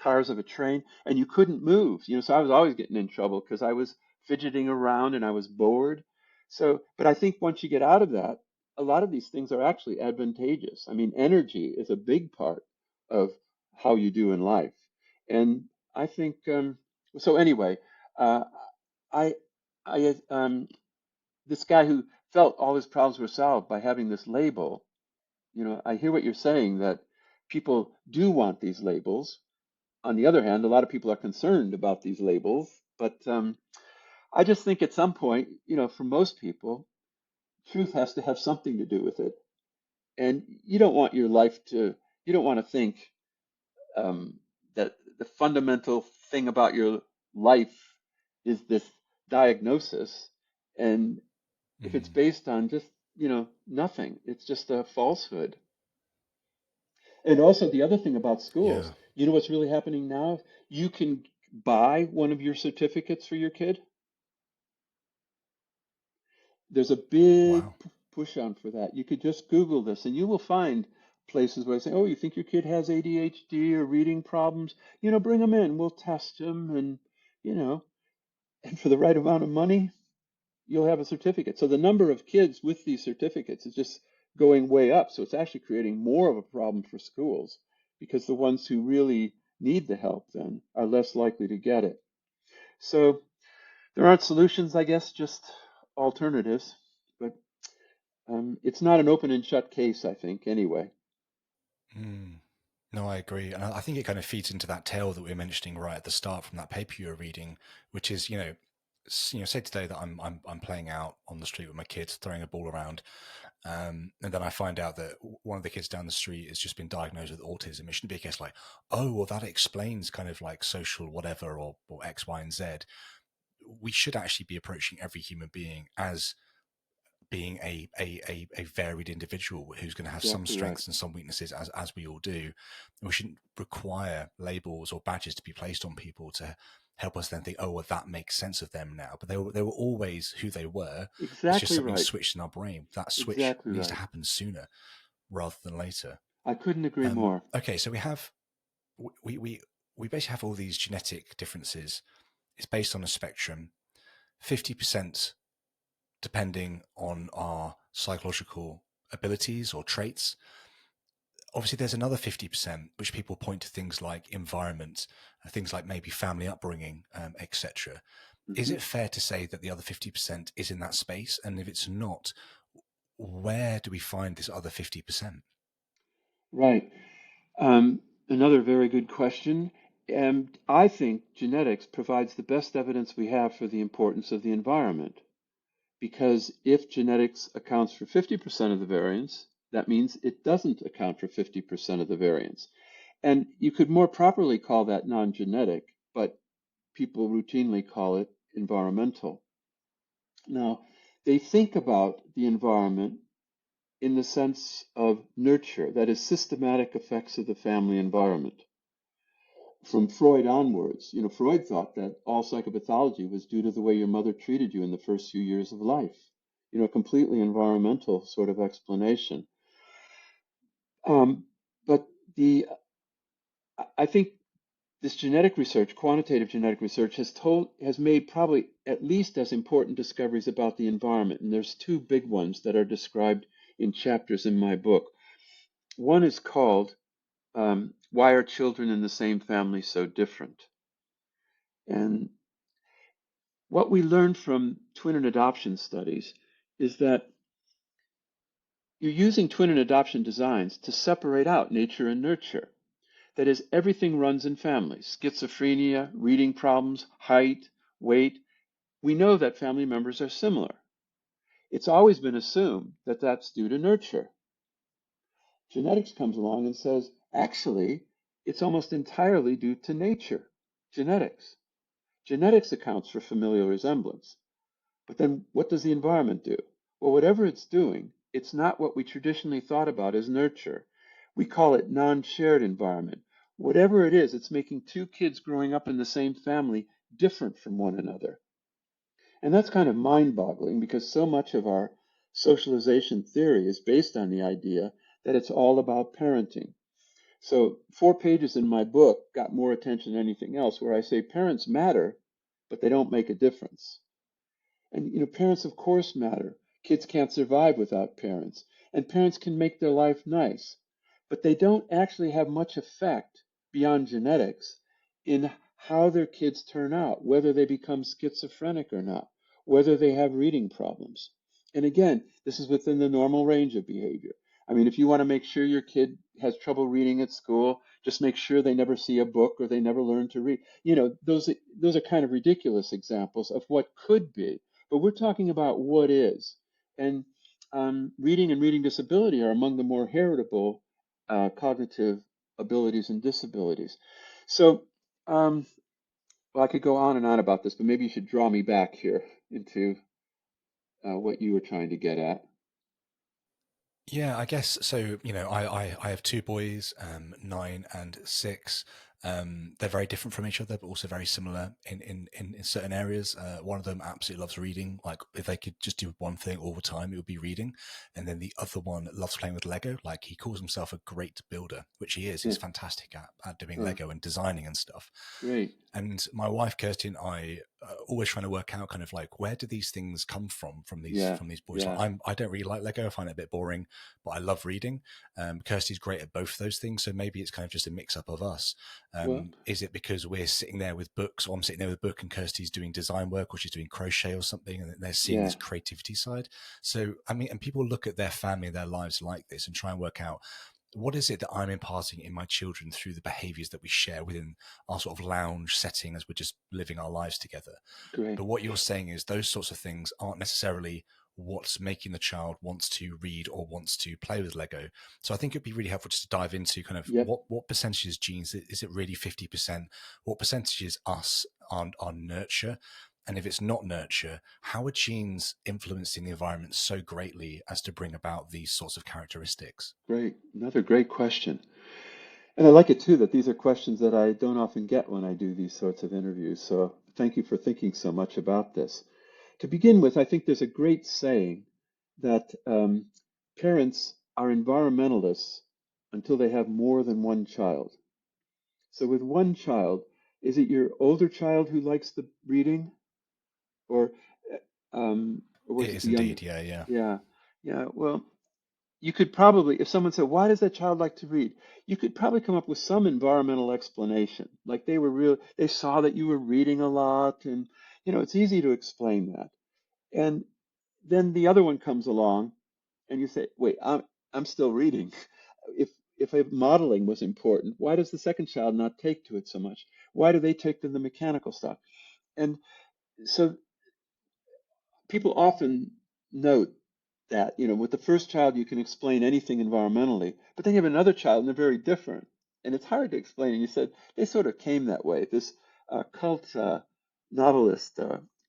cars of a train, and you couldn't move. So I was always getting in trouble because I was fidgeting around and I was bored. So, but I think once you get out of that, a lot of these things are actually advantageous. I mean, energy is a big part of how you do in life. And I think, so anyway, uh, I, this guy who felt all his problems were solved by having this label, I hear what you're saying that people do want these labels. On the other hand, a lot of people are concerned about these labels, but I just think at some point, for most people, truth has to have something to do with it. And you don't want your life to, you don't want to think that the fundamental thing about your life is this diagnosis. And if it's based on just, nothing, it's just a falsehood. And also, the other thing about schools, Yeah. what's really happening now? You can buy one of your certificates for your kid. There's a big Wow. push on for that. You could just Google this and you will find places where they say, oh, you think your kid has ADHD or reading problems? Bring them in. We'll test them you know, and for the right amount of money, you'll have a certificate. So the number of kids with these certificates is just going way up. So it's actually creating more of a problem for schools because the ones who really need the help then are less likely to get it. So there aren't solutions, I guess, just alternatives. But it's not an open and shut case, I think, anyway. Mm. No, I agree, and I think it kind of feeds into that tale that we were mentioning right at the start from that paper you were reading, which is, say today that I'm playing out on the street with my kids, throwing a ball around, and then I find out that one of the kids down the street has just been diagnosed with autism. It shouldn't be a case like, oh, well, that explains kind of like social whatever or X, Y, and Z. We should actually be approaching every human being as being a varied individual who's going to have some Exactly right. strengths and some weaknesses, as we all do. And we shouldn't require labels or badges to be placed on people to help us then think, oh, well, that makes sense of them now. But they were always who they were. It's just Exactly something right. switched in our brain. That switch Exactly needs to right. happen sooner rather than later. I couldn't agree more. Okay, so we basically have all these genetic differences. It's based on a spectrum. 50% depending on our psychological abilities or traits. Obviously, there's another 50% which people point to things like environment, things like maybe family upbringing, etc. Is Hmm. it fair to say that the other 50% is in that space? And if it's not, where do we find this other 50%? Right. Another very good question. And I think genetics provides the best evidence we have for the importance of the environment. Because if genetics accounts for 50% of the variance, that means it doesn't account for 50% of the variance. And you could more properly call that non-genetic, but people routinely call it environmental. Now, they think about the environment in the sense of nurture, that is, systematic effects of the family environment. From Freud onwards, Freud thought that all psychopathology was due to the way your mother treated you in the first few years of life. A completely environmental sort of explanation. But I think this genetic research, quantitative genetic research, has made probably at least as important discoveries about the environment. And there's two big ones that are described in chapters in my book. One is called "Why Are Children in the Same Family So Different?" And what we learned from twin and adoption studies is that you're using twin and adoption designs to separate out nature and nurture. That is, everything runs in families: schizophrenia, reading problems, height, weight. We know that family members are similar. It's always been assumed that that's due to nurture. Genetics comes along and says, actually, it's almost entirely due to nature, genetics. Genetics accounts for familial resemblance. But then what does the environment do? Well, whatever it's doing, it's not what we traditionally thought about as nurture. We call it non-shared environment. Whatever it is, it's making two kids growing up in the same family different from one another. And that's kind of mind-boggling because so much of our socialization theory is based on the idea that it's all about parenting. So 4 pages in my book got more attention than anything else, where I say parents matter, but they don't make a difference. And parents of course matter. Kids can't survive without parents, and parents can make their life nice, but they don't actually have much effect beyond genetics in how their kids turn out, whether they become schizophrenic or not, whether they have reading problems. And again, this is within the normal range of behavior. I mean, if you want to make sure your kid has trouble reading at school, just make sure they never see a book or they never learn to read. Those are kind of ridiculous examples of what could be, but we're talking about what is. And reading and reading disability are among the more heritable cognitive abilities and disabilities. So, well, I could go on and on about this, but maybe you should draw me back here into what you were trying to get at. Yeah, I guess so. I have two boys, 9 and 6. They're very different from each other, but also very similar in certain areas. One of them absolutely loves reading. Like if they could just do one thing all the time, it would be reading. And then the other one loves playing with Lego. Like he calls himself a great builder, which he is. Yeah, He's fantastic at doing oh, Lego and designing and stuff. great. And my wife Kirsty and I always trying to work out kind of like where do these things come from these Yeah, boys. Like yeah. I don't really like Lego. I find it a bit boring, but I love reading. Kirsty's great at both those things, so maybe it's kind of just a mix up of us. Well, Is it because we're sitting there with books, or I'm sitting there with a book and Kirsty's doing design work, or she's doing crochet or something, and they're seeing yeah, this creativity side? So I mean, and people look at their family, their lives like this, and try and work out, what is it that I'm imparting in my children through the behaviors that we share within our sort of lounge setting as we're just living our lives together? Great. But what you're saying is those sorts of things aren't necessarily what's making the child wants to read or wants to play with Lego. So I think it'd be really helpful just to dive into kind of Yep. what percentage is genes? Is it really 50%? What percentage is us on nurture? And if it's not nurture, how are genes influencing the environment so greatly as to bring about these sorts of characteristics? Great. Another great question. And I like it too that these are questions that I don't often get when I do these sorts of interviews. So thank you for thinking so much about this. To begin with, I think there's a great saying that parents are environmentalists until they have more than one child. So with one child, is it your older child who likes the reading, or or It was it is the younger? indeed, yeah, yeah. Yeah, yeah. Well, you could probably, if someone said, "Why does that child like to read?" You could probably come up with some environmental explanation. Like they saw that you were reading a lot, and it's easy to explain that. And then the other one comes along, and you say, "Wait, I'm still reading." If modeling was important, why does the second child not take to it so much? Why do they take to the mechanical stuff? And so people often note that, with the first child, you can explain anything environmentally, but then you have another child and they're very different. And it's hard to explain. And you said they sort of came that way. This cult novelist,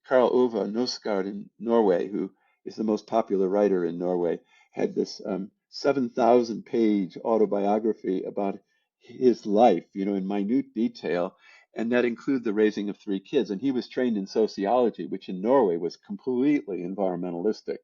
Karl Ove Knausgaard in Norway, who is the most popular writer in Norway, had this 7,000 page autobiography about his life, in minute detail, and that included the raising of three kids. And he was trained in sociology, which in Norway was completely environmentalistic.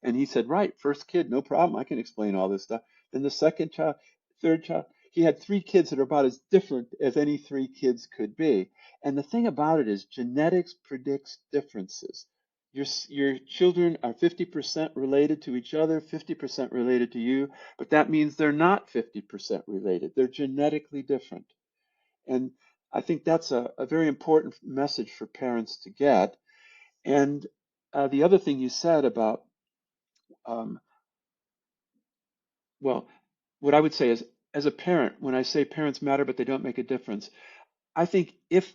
And he said, right, first kid, no problem. I can explain all this stuff. Then the second child, third child, he had three kids that are about as different as any three kids could be. And the thing about it is genetics predicts differences. Your children are 50% related to each other, 50% related to you, but that means they're not 50% related. They're genetically different. And I think that's a very important message for parents to get. And the other thing you said about, um, well, what I would say is, as a parent, when I say parents matter, but they don't make a difference, I think if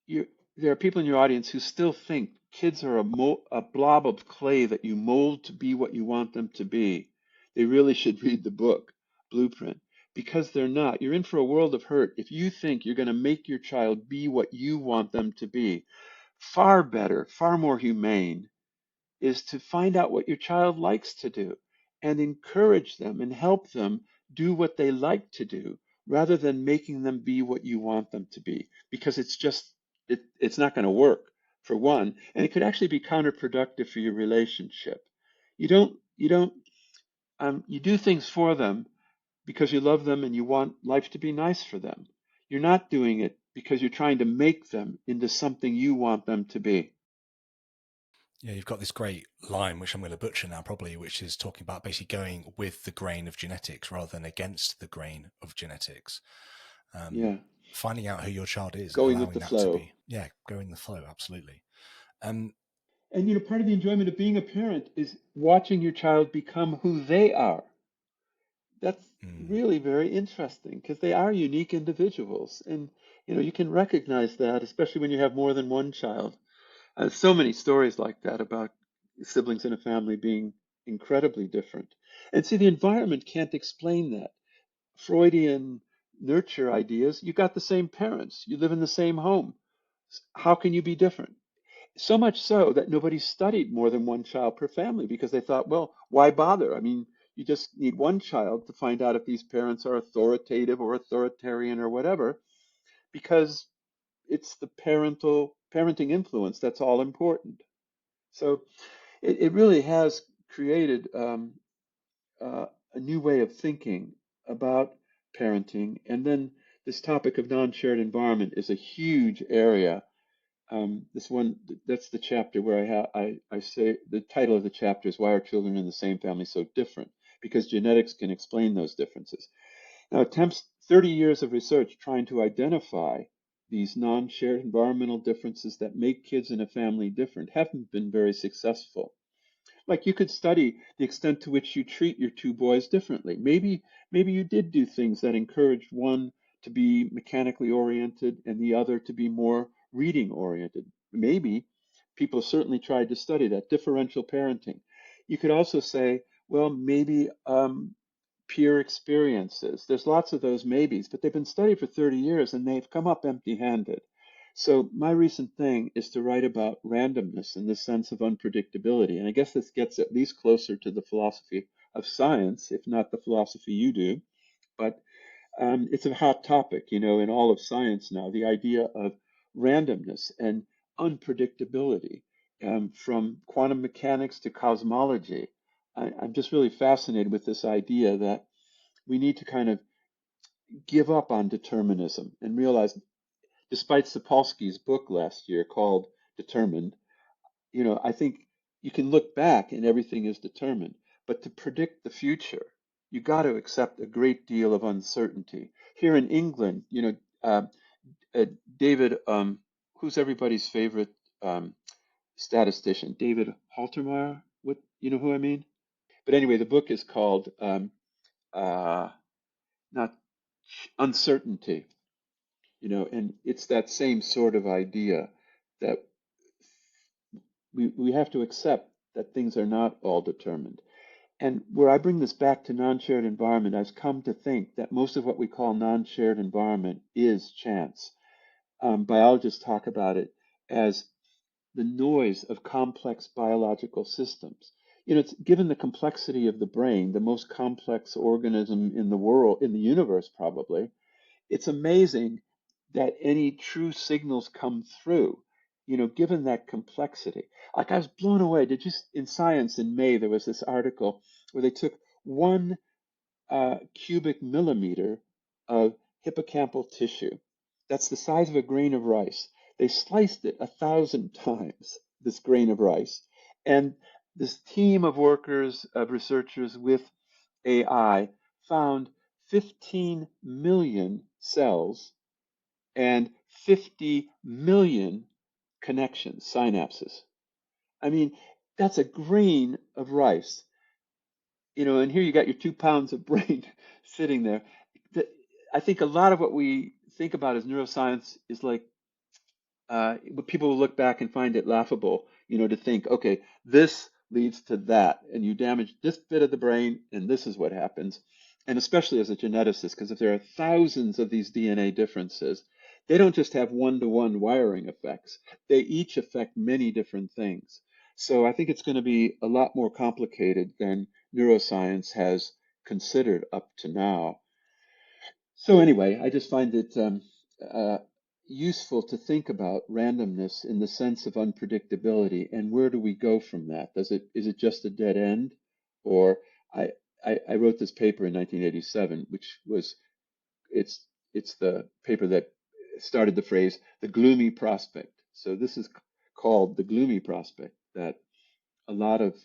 you, there are people in your audience who still think kids are a blob of clay that you mold to be what you want them to be, they really should read the book, Blueprint, because they're not. You're in for a world of hurt if you think you're going to make your child be what you want them to be. Far better, far more humane is to find out what your child likes to do and encourage them and help them do what they like to do rather than making them be what you want them to be, because it's not going to work, for one, and it could actually be counterproductive for your relationship. You do things for them because you love them and you want life to be nice for them. You're not doing it because you're trying to make them into something you want them to be. Yeah, you've got this great line, which I'm going to butcher now probably, which is talking about basically going with the grain of genetics rather than against the grain of genetics. Yeah, Finding out who your child is and going with allowing the that to flow. be, yeah, go in the flow, absolutely. Um, And part of the enjoyment of being a parent is watching your child become who they are. That's mm, really very interesting because they are unique individuals. And you can recognize that, especially when you have more than one child. So many stories like that about siblings in a family being incredibly different. And see, the environment can't explain that. Freudian nurture ideas, you got the same parents, you live in the same home. How can you be different? So much so that nobody studied more than one child per family because they thought, well, why bother? I mean, you just need one child to find out if these parents are authoritative or authoritarian or whatever, because it's the parenting influence that's all important. So it really has created a new way of thinking about parenting. And then this topic of non-shared environment is a huge area. This one, that's the chapter where I say the title of the chapter is Why Are Children in the Same Family So Different? Because genetics can explain those differences. Now, attempts 30 years of research trying to identify these non-shared environmental differences that make kids in a family different haven't been very successful. Like you could study the extent to which you treat your two boys differently. Maybe you did do things that encouraged one to be mechanically oriented and the other to be more reading oriented. Maybe people certainly tried to study that differential parenting. You could also say, well, maybe peer experiences. There's lots of those maybes, but they've been studied for 30 years and they've come up empty-handed. So my recent thing is to write about randomness in the sense of unpredictability. And I guess this gets at least closer to the philosophy of science, if not the philosophy you do. But it's a hot topic, in all of science now, the idea of randomness and unpredictability, from quantum mechanics to cosmology. I'm just really fascinated with this idea that we need to kind of give up on determinism and realize, despite Sapolsky's book last year called Determined, I think you can look back and everything is determined. But to predict the future, you got to accept a great deal of uncertainty. Here in England, uh, David, who's everybody's favorite statistician? David Haltermeyer? What, you know who I mean? But anyway, the book is called uh, not Uncertainty, and it's that same sort of idea that we have to accept that things are not all determined. And where I bring this back to non-shared environment, I've come to think that most of what we call non-shared environment is chance. Biologists talk about it as the noise of complex biological systems. It's given the complexity of the brain, the most complex organism in the world, in the universe, probably. It's amazing that any true signals come through, given that complexity. Like I was blown away. Did you, in Science in May, there was this article where they took 1 cubic millimeter of hippocampal tissue. That's the size of a grain of rice. They sliced it 1,000 times, this grain of rice. And this team of workers, of researchers with AI, found 15 million cells and 50 million connections, synapses. I mean, that's a grain of rice, and here you got your 2 pounds of brain sitting there. I think a lot of what we think about as neuroscience is like, but people will look back and find it laughable, to think, okay, this leads to that, and you damage this bit of the brain, and this is what happens. And especially as a geneticist, because if there are thousands of these DNA differences, they don't just have one-to-one wiring effects. They each affect many different things. So I think it's going to be a lot more complicated than neuroscience has considered up to now. So anyway, I just find it uh, useful to think about randomness in the sense of unpredictability, and where do we go from that? Is it just a dead end? Or I I wrote this paper in 1987, which was it's it's the paper that started the phrase the gloomy prospect. So this is called the gloomy prospect, that a lot of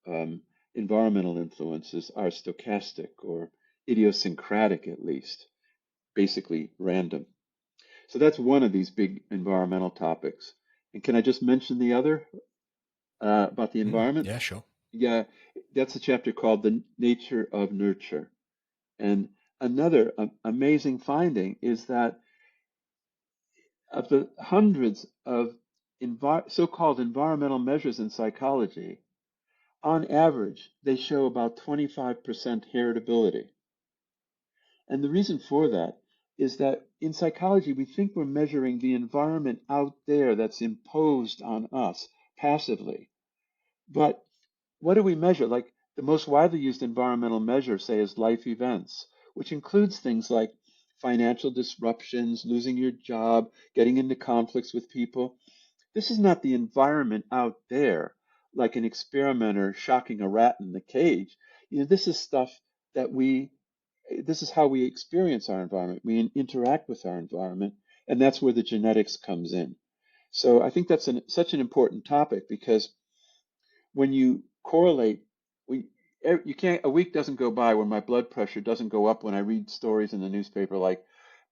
um, environmental influences are stochastic or idiosyncratic, at least, basically random. So that's one of these big environmental topics. And can I just mention the other about the environment? Yeah, sure. Yeah, that's a chapter called The Nature of Nurture. And another amazing finding is that of the hundreds of so-called environmental measures in psychology, on average, they show about 25% heritability. And the reason for that is that in psychology, we think we're measuring the environment out there that's imposed on us passively. But what do we measure? Like the most widely used environmental measure, say, is life events, which includes things like financial disruptions, losing your job, getting into conflicts with people. This is not the environment out there, like an experimenter shocking a rat in the cage. This is stuff that this is how we experience our environment. We interact with our environment, and that's where the genetics comes in. So I think that's such an important topic because when you correlate, we you can't a week doesn't go by where my blood pressure doesn't go up when I read stories in the newspaper like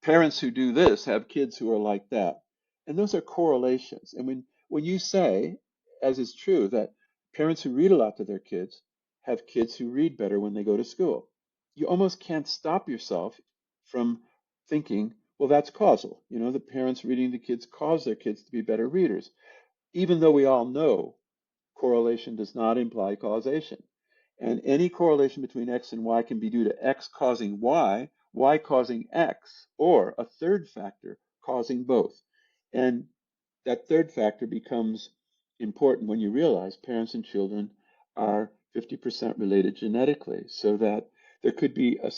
parents who do this have kids who are like that. And those are correlations. And when you say, as is true, that Parents who read a lot to their kids have kids who read better when they go to school. You almost can't stop yourself from thinking, well, that's causal. You know, the parents reading to kids cause their kids to be better readers, even though we all know correlation does not imply causation. And any correlation between X and Y can be due to X causing Y causing X, or a third factor causing both. And that third factor becomes important when you realize parents and children are 50% related genetically, so that there could be a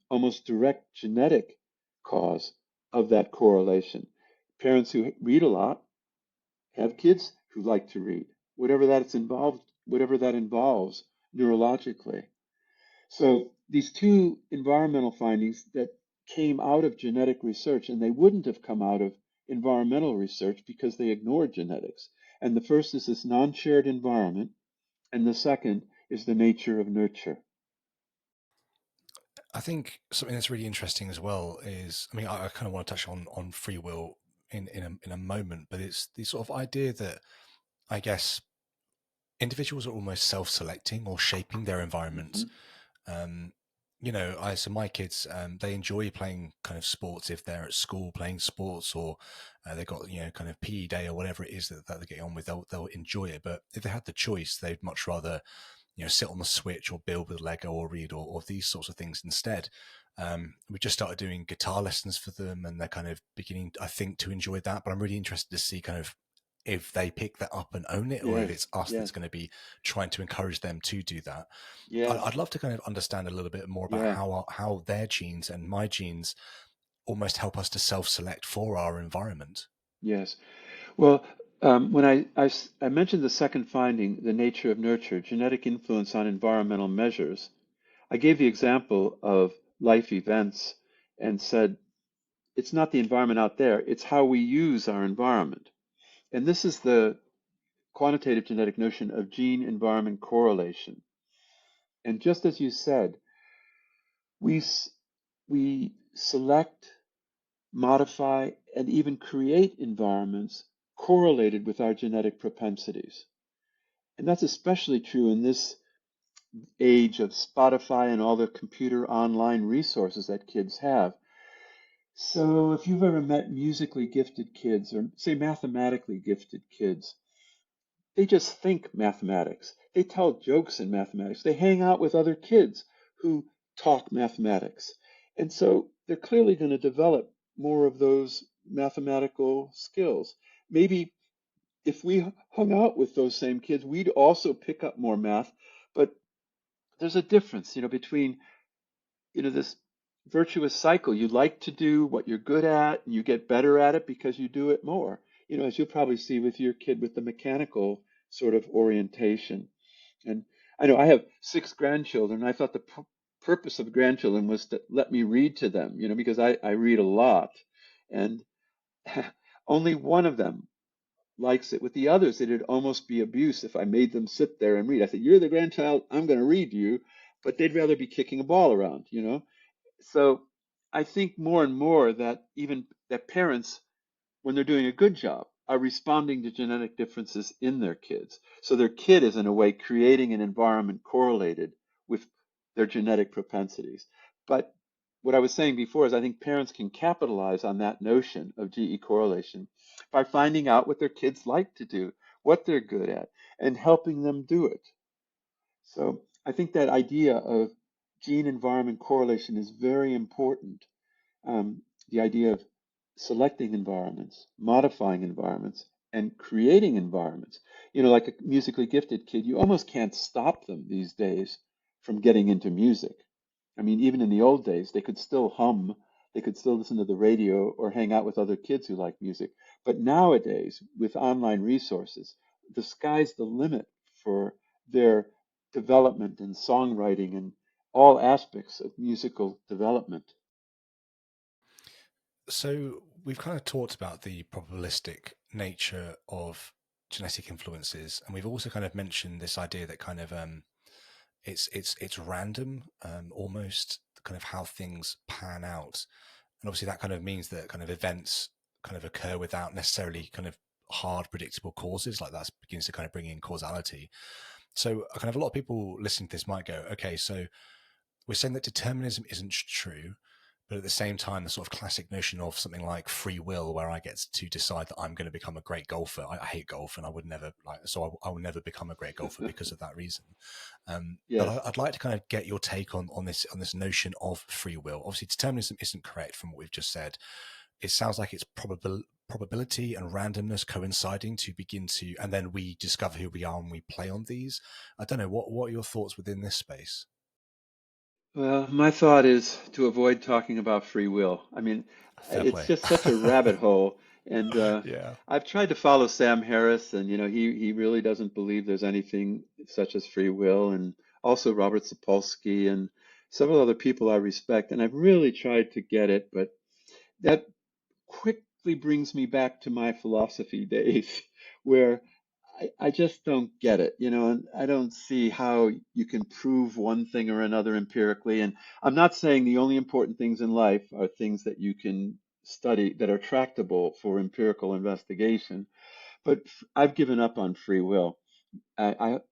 almost direct genetic cause of that correlation. Parents who read a lot have kids who like to read, whatever that involves neurologically. So these two environmental findings that came out of genetic research, and they wouldn't have come out of environmental research because they ignored genetics. And the first is this non-shared environment, and the second is the nature of nurture. I think something that's really interesting as well is, I mean, I kind of want to touch on free will in a moment, but it's the sort of idea that I guess individuals are almost self-selecting or shaping their environment. Mhm. Um, so my kids, they enjoy playing kind of sports if they're at school playing sports, or they've got kind of PE day or whatever it is that they're getting on with. They'll enjoy it. But if they had the choice, they'd much rather sit on the Switch or build with Lego or read or these sorts of things instead. We just started doing guitar lessons for them, and they're kind of beginning, I think, to enjoy that. But I'm really interested to see kind of if they pick that up and own it, or if Yes, it's us that's yes, going to be trying to encourage them to do that. yes, I'd love to kind of understand a little bit more about yeah, how their genes and my genes almost help us to self-select for our environment. yes. Well, when I mentioned the second finding, the nature of nurture, genetic influence on environmental measures, I gave the example of life events and said it's not the environment out there, it's how we use our environment. And this is the quantitative genetic notion of gene environment correlation. And just as you said, we, we select, modify, and even create environments correlated with our genetic propensities. And that's especially true in this age of Spotify and all the computer online resources that kids have. So if you've ever met musically gifted kids or say mathematically gifted kids, they just think mathematics. They tell jokes in mathematics. They hang out with other kids who talk mathematics. And so they're clearly going to develop more of those mathematical skills. Maybe if we hung out with those same kids, we'd also pick up more math, but there's a difference, between this virtuous cycle. You like to do what you're good at, and you get better at it because you do it more. As you'll probably see with your kid with the mechanical sort of orientation. And I know I have six grandchildren. And I thought the purpose of grandchildren was to let me read to them, because I read a lot. And only one of them likes it. With the others, it'd almost be abuse if I made them sit there and read. I said, "You're the grandchild, I'm going to read to you," but they'd rather be kicking a ball around. So I think more and more that even that parents, when they're doing a good job, are responding to genetic differences in their kids. So their kid is in a way creating an environment correlated with their genetic propensities. But what I was saying before is I think parents can capitalize on that notion of GE correlation by finding out what their kids like to do, what they're good at, and helping them do it. So I think that idea of gene environment correlation is very important. The idea of selecting environments, modifying environments, and creating environments. Like a musically gifted kid, you almost can't stop them these days from getting into music. I mean, even in the old days, they could still hum, they could still listen to the radio or hang out with other kids who like music. But nowadays, with online resources, the sky's the limit for their development and songwriting and all aspects of musical development. So we've kind of talked about the probabilistic nature of genetic influences, and we've also kind of mentioned this idea that kind of it's random, almost kind of how things pan out, and obviously that kind of means that kind of events kind of occur without necessarily kind of hard, predictable causes. Like that begins to kind of bring in causality. So kind of a lot of people listening to this might go, okay, so we're saying that determinism isn't true, but at the same time, the sort of classic notion of something like free will, where I get to decide that I'm going to become a great golfer. I hate golf, and I would never I will never become a great golfer because of that reason. But Yes. I'd like to kind of get your take on this notion of free will. Obviously, determinism isn't correct from what we've just said. It sounds like it's probability and randomness coinciding to begin to, and then we discover who we are and we play on these. I don't know what are your thoughts within this space. Well, my thought is to avoid talking about free will. I mean, Fair it's play. just such a rabbit hole. And Yeah. I've tried to follow Sam Harris, and he really doesn't believe there's anything such as free will, and also Robert Sapolsky and several other people I respect. And I've really tried to get it, but that quickly brings me back to my philosophy days, where I just don't get it, and I don't see how you can prove one thing or another empirically. And I'm not saying the only important things in life are things that you can study that are tractable for empirical investigation, but I've given up on free will.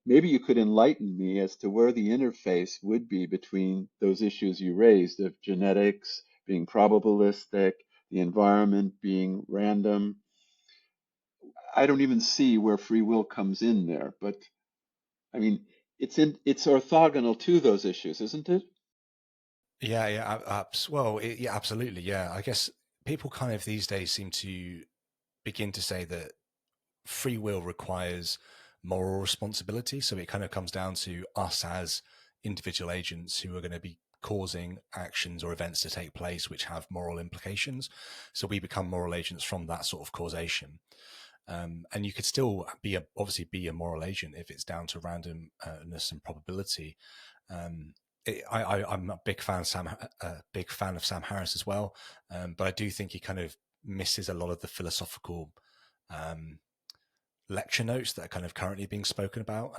Maybe you could enlighten me as to where the interface would be between those issues you raised of genetics being probabilistic, the environment being random. I don't even see where free will comes in there, but I mean, it's orthogonal to those issues, isn't it? Yeah, yeah, well, yeah, absolutely. Yeah, I guess people kind of these days seem to begin to say that free will requires moral responsibility. So it kind of comes down to us as individual agents who are going to be causing actions or events to take place which have moral implications. So we become moral agents from that sort of causation. And you could still obviously be a moral agent if it's down to randomness and probability. I'm a big fan of Sam Harris as well, but I do think he kind of misses a lot of the philosophical um, lecture notes that are kind of currently being spoken about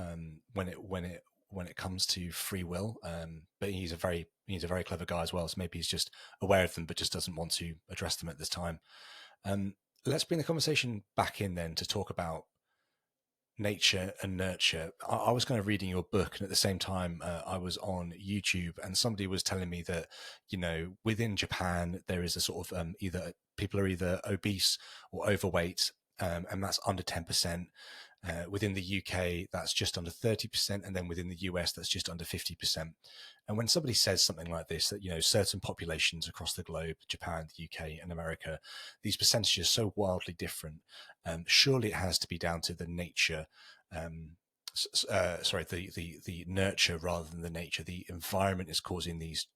when it comes to free will. But he's a very clever guy as well, so maybe he's just aware of them, but just doesn't want to address them at this time. Um, let's bring the conversation back in then to talk about nature and nurture. I was kind of reading your book, and at the same time, I was on YouTube, and somebody was telling me that within Japan there is a sort of either people are either obese or overweight, and that's under 10%. Within the UK, that's just under 30%, and then within the US, that's just under 50%. And when somebody says something like this, that certain populations across the globe, Japan, the UK, and America, these percentages are so wildly different. Surely it has to be down to the nature. Sorry, the nurture rather than the nature. The environment is causing these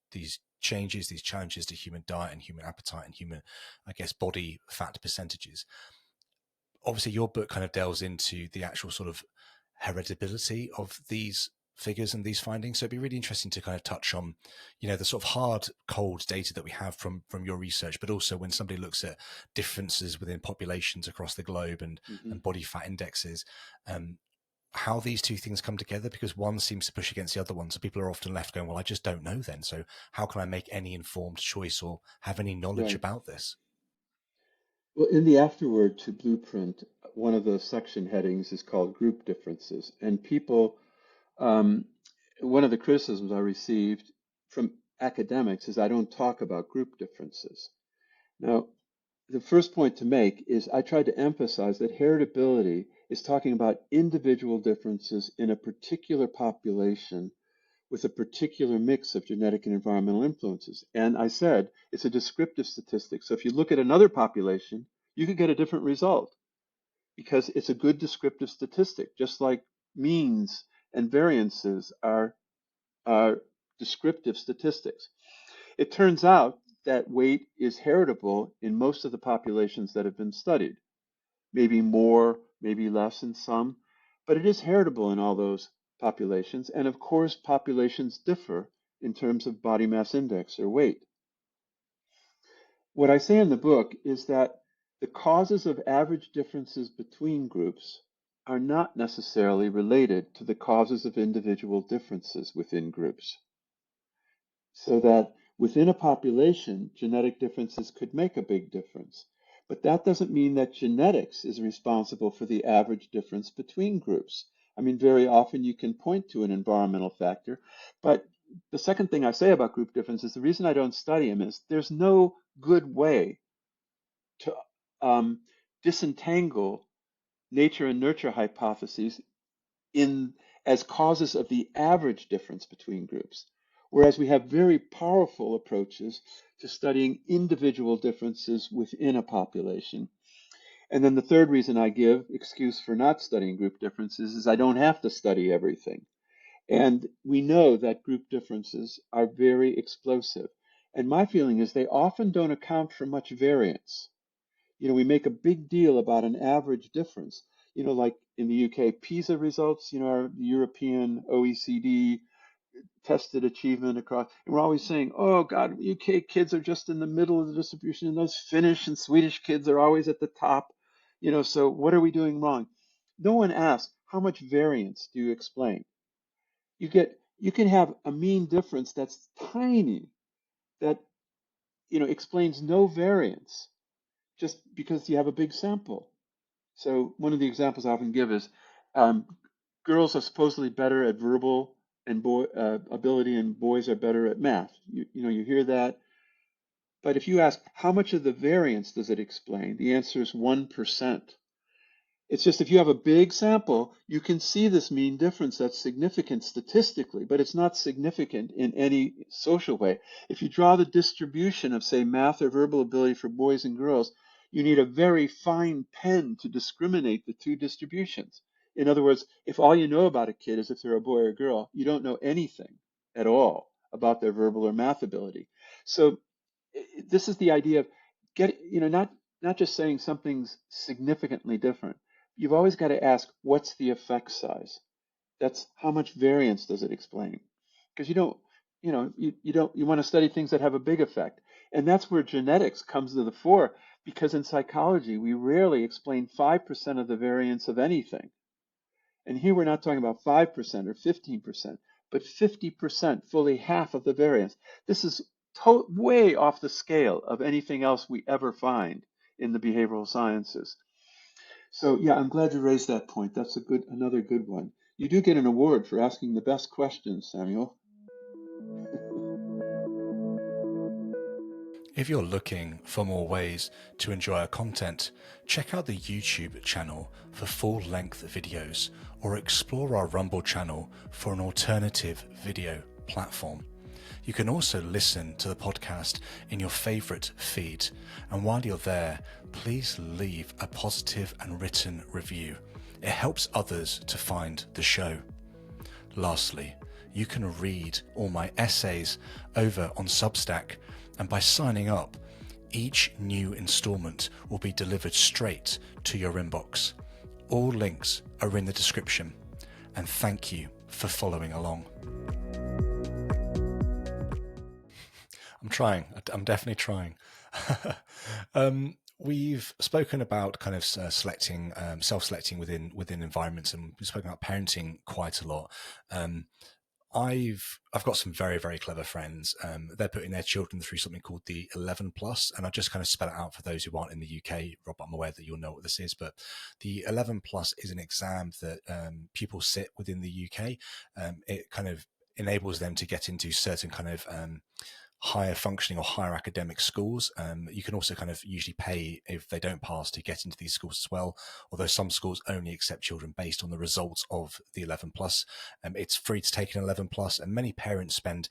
changes, these challenges to human diet and human appetite and human, I guess, body fat percentages. Obviously your book kind of delves into the actual sort of heritability of these figures and these findings. So it'd be really interesting to kind of touch on, the sort of hard, cold data that we have from your research, but also when somebody looks at differences within populations across the globe and Hmm. body fat indexes, how these two things come together, because one seems to push against the other one. So people are often left going, well, I just don't know then. So how can I make any informed choice or have any knowledge Right. about this? Well, in the afterword to Blueprint, one of the section headings is called group differences. And people, um, one of the criticisms I received from academics is I don't talk about group differences. Now, the first point to make is I tried to emphasize that heritability is talking about individual differences in a particular population with a particular mix of genetic and environmental influences. And I said it's a descriptive statistic. So if you look at another population, you could get a different result because it's a good descriptive statistic, just like means and variances are descriptive statistics. It turns out that weight is heritable in most of the populations that have been studied, maybe more, maybe less in some, but it is heritable in all those populations. And of course, populations differ in terms of body mass index or weight. What I say in the book is that the causes of average differences between groups are not necessarily related to the causes of individual differences within groups. So that within a population, genetic differences could make a big difference. But that doesn't mean that genetics is responsible for the average difference between groups. I mean, very often you can point to an environmental factor, but the second thing I say about group differences, the reason I don't study them is there's no good way to um, disentangle nature and nurture hypotheses in as causes of the average difference between groups. Whereas we have very powerful approaches to studying individual differences within a population. And then the third reason I give, excuse for not studying group differences, is I don't have to study everything. And we know that group differences are very explosive. And my feeling is they often don't account for much variance. We make a big deal about an average difference. Like in the UK, PISA results, our European OECD tested achievement across, and we're always saying, oh God, UK kids are just in the middle of the distribution, and those Finnish and Swedish kids are always at the top. So what are we doing wrong? No one asks, how much variance do you explain? You can have a mean difference that's tiny, that explains no variance just because you have a big sample. So one of the examples I often give is um, girls are supposedly better at verbal and ability, and boys are better at math. You hear that, but if you ask how much of the variance does it explain, the answer is 1%. It's just if you have a big sample, you can see this mean difference that's significant statistically, but it's not significant in any social way. If you draw the distribution of, say, math or verbal ability for boys and girls, you need a very fine pen to discriminate the two distributions. In other words, if all you know about a kid is if they're a boy or a girl, you don't know anything at all about their verbal or math ability. So this is the idea of not just saying something's significantly different. You've always got to ask, what's the effect size? That's how much variance does it explain? Because you want to study things that have a big effect. And that's where genetics comes to the fore, because in psychology, we rarely explain 5% of the variance of anything. And here we're not talking about 5% or 15%, but 50%, fully half of the variance. This is way off the scale of anything else we ever find in the behavioral sciences. So yeah, I'm glad you raised that point. That's another good one. You do get an award for asking the best questions, Samuel. If you're looking for more ways to enjoy our content, check out the YouTube channel for full-length videos or explore our Rumble channel for an alternative video platform. You can also listen to the podcast in your favourite feed. And while you're there, please leave a positive and written review. It helps others to find the show. Lastly, you can read all my essays over on Substack, and by signing up, each new installment will be delivered straight to your inbox. All links are in the description, and thank you for following along. I'm trying. I'm definitely trying. We've spoken about kind of selecting, self-selecting within environments, and we've spoken about parenting quite a lot. I've got some very, very clever friends. They're putting their children through something called the 11 plus, and I'll just kind of spell it out for those who aren't in the UK. Rob, I'm aware that you'll know what this is, but the 11 plus is an exam that pupils sit within the UK. It kind of enables them to get into certain kind of higher functioning or higher academic schools. You can also kind of usually pay if they don't pass to get into these schools as well, although some schools only accept children based on the results of the 11 plus. It's free to take an 11 plus, and many parents spend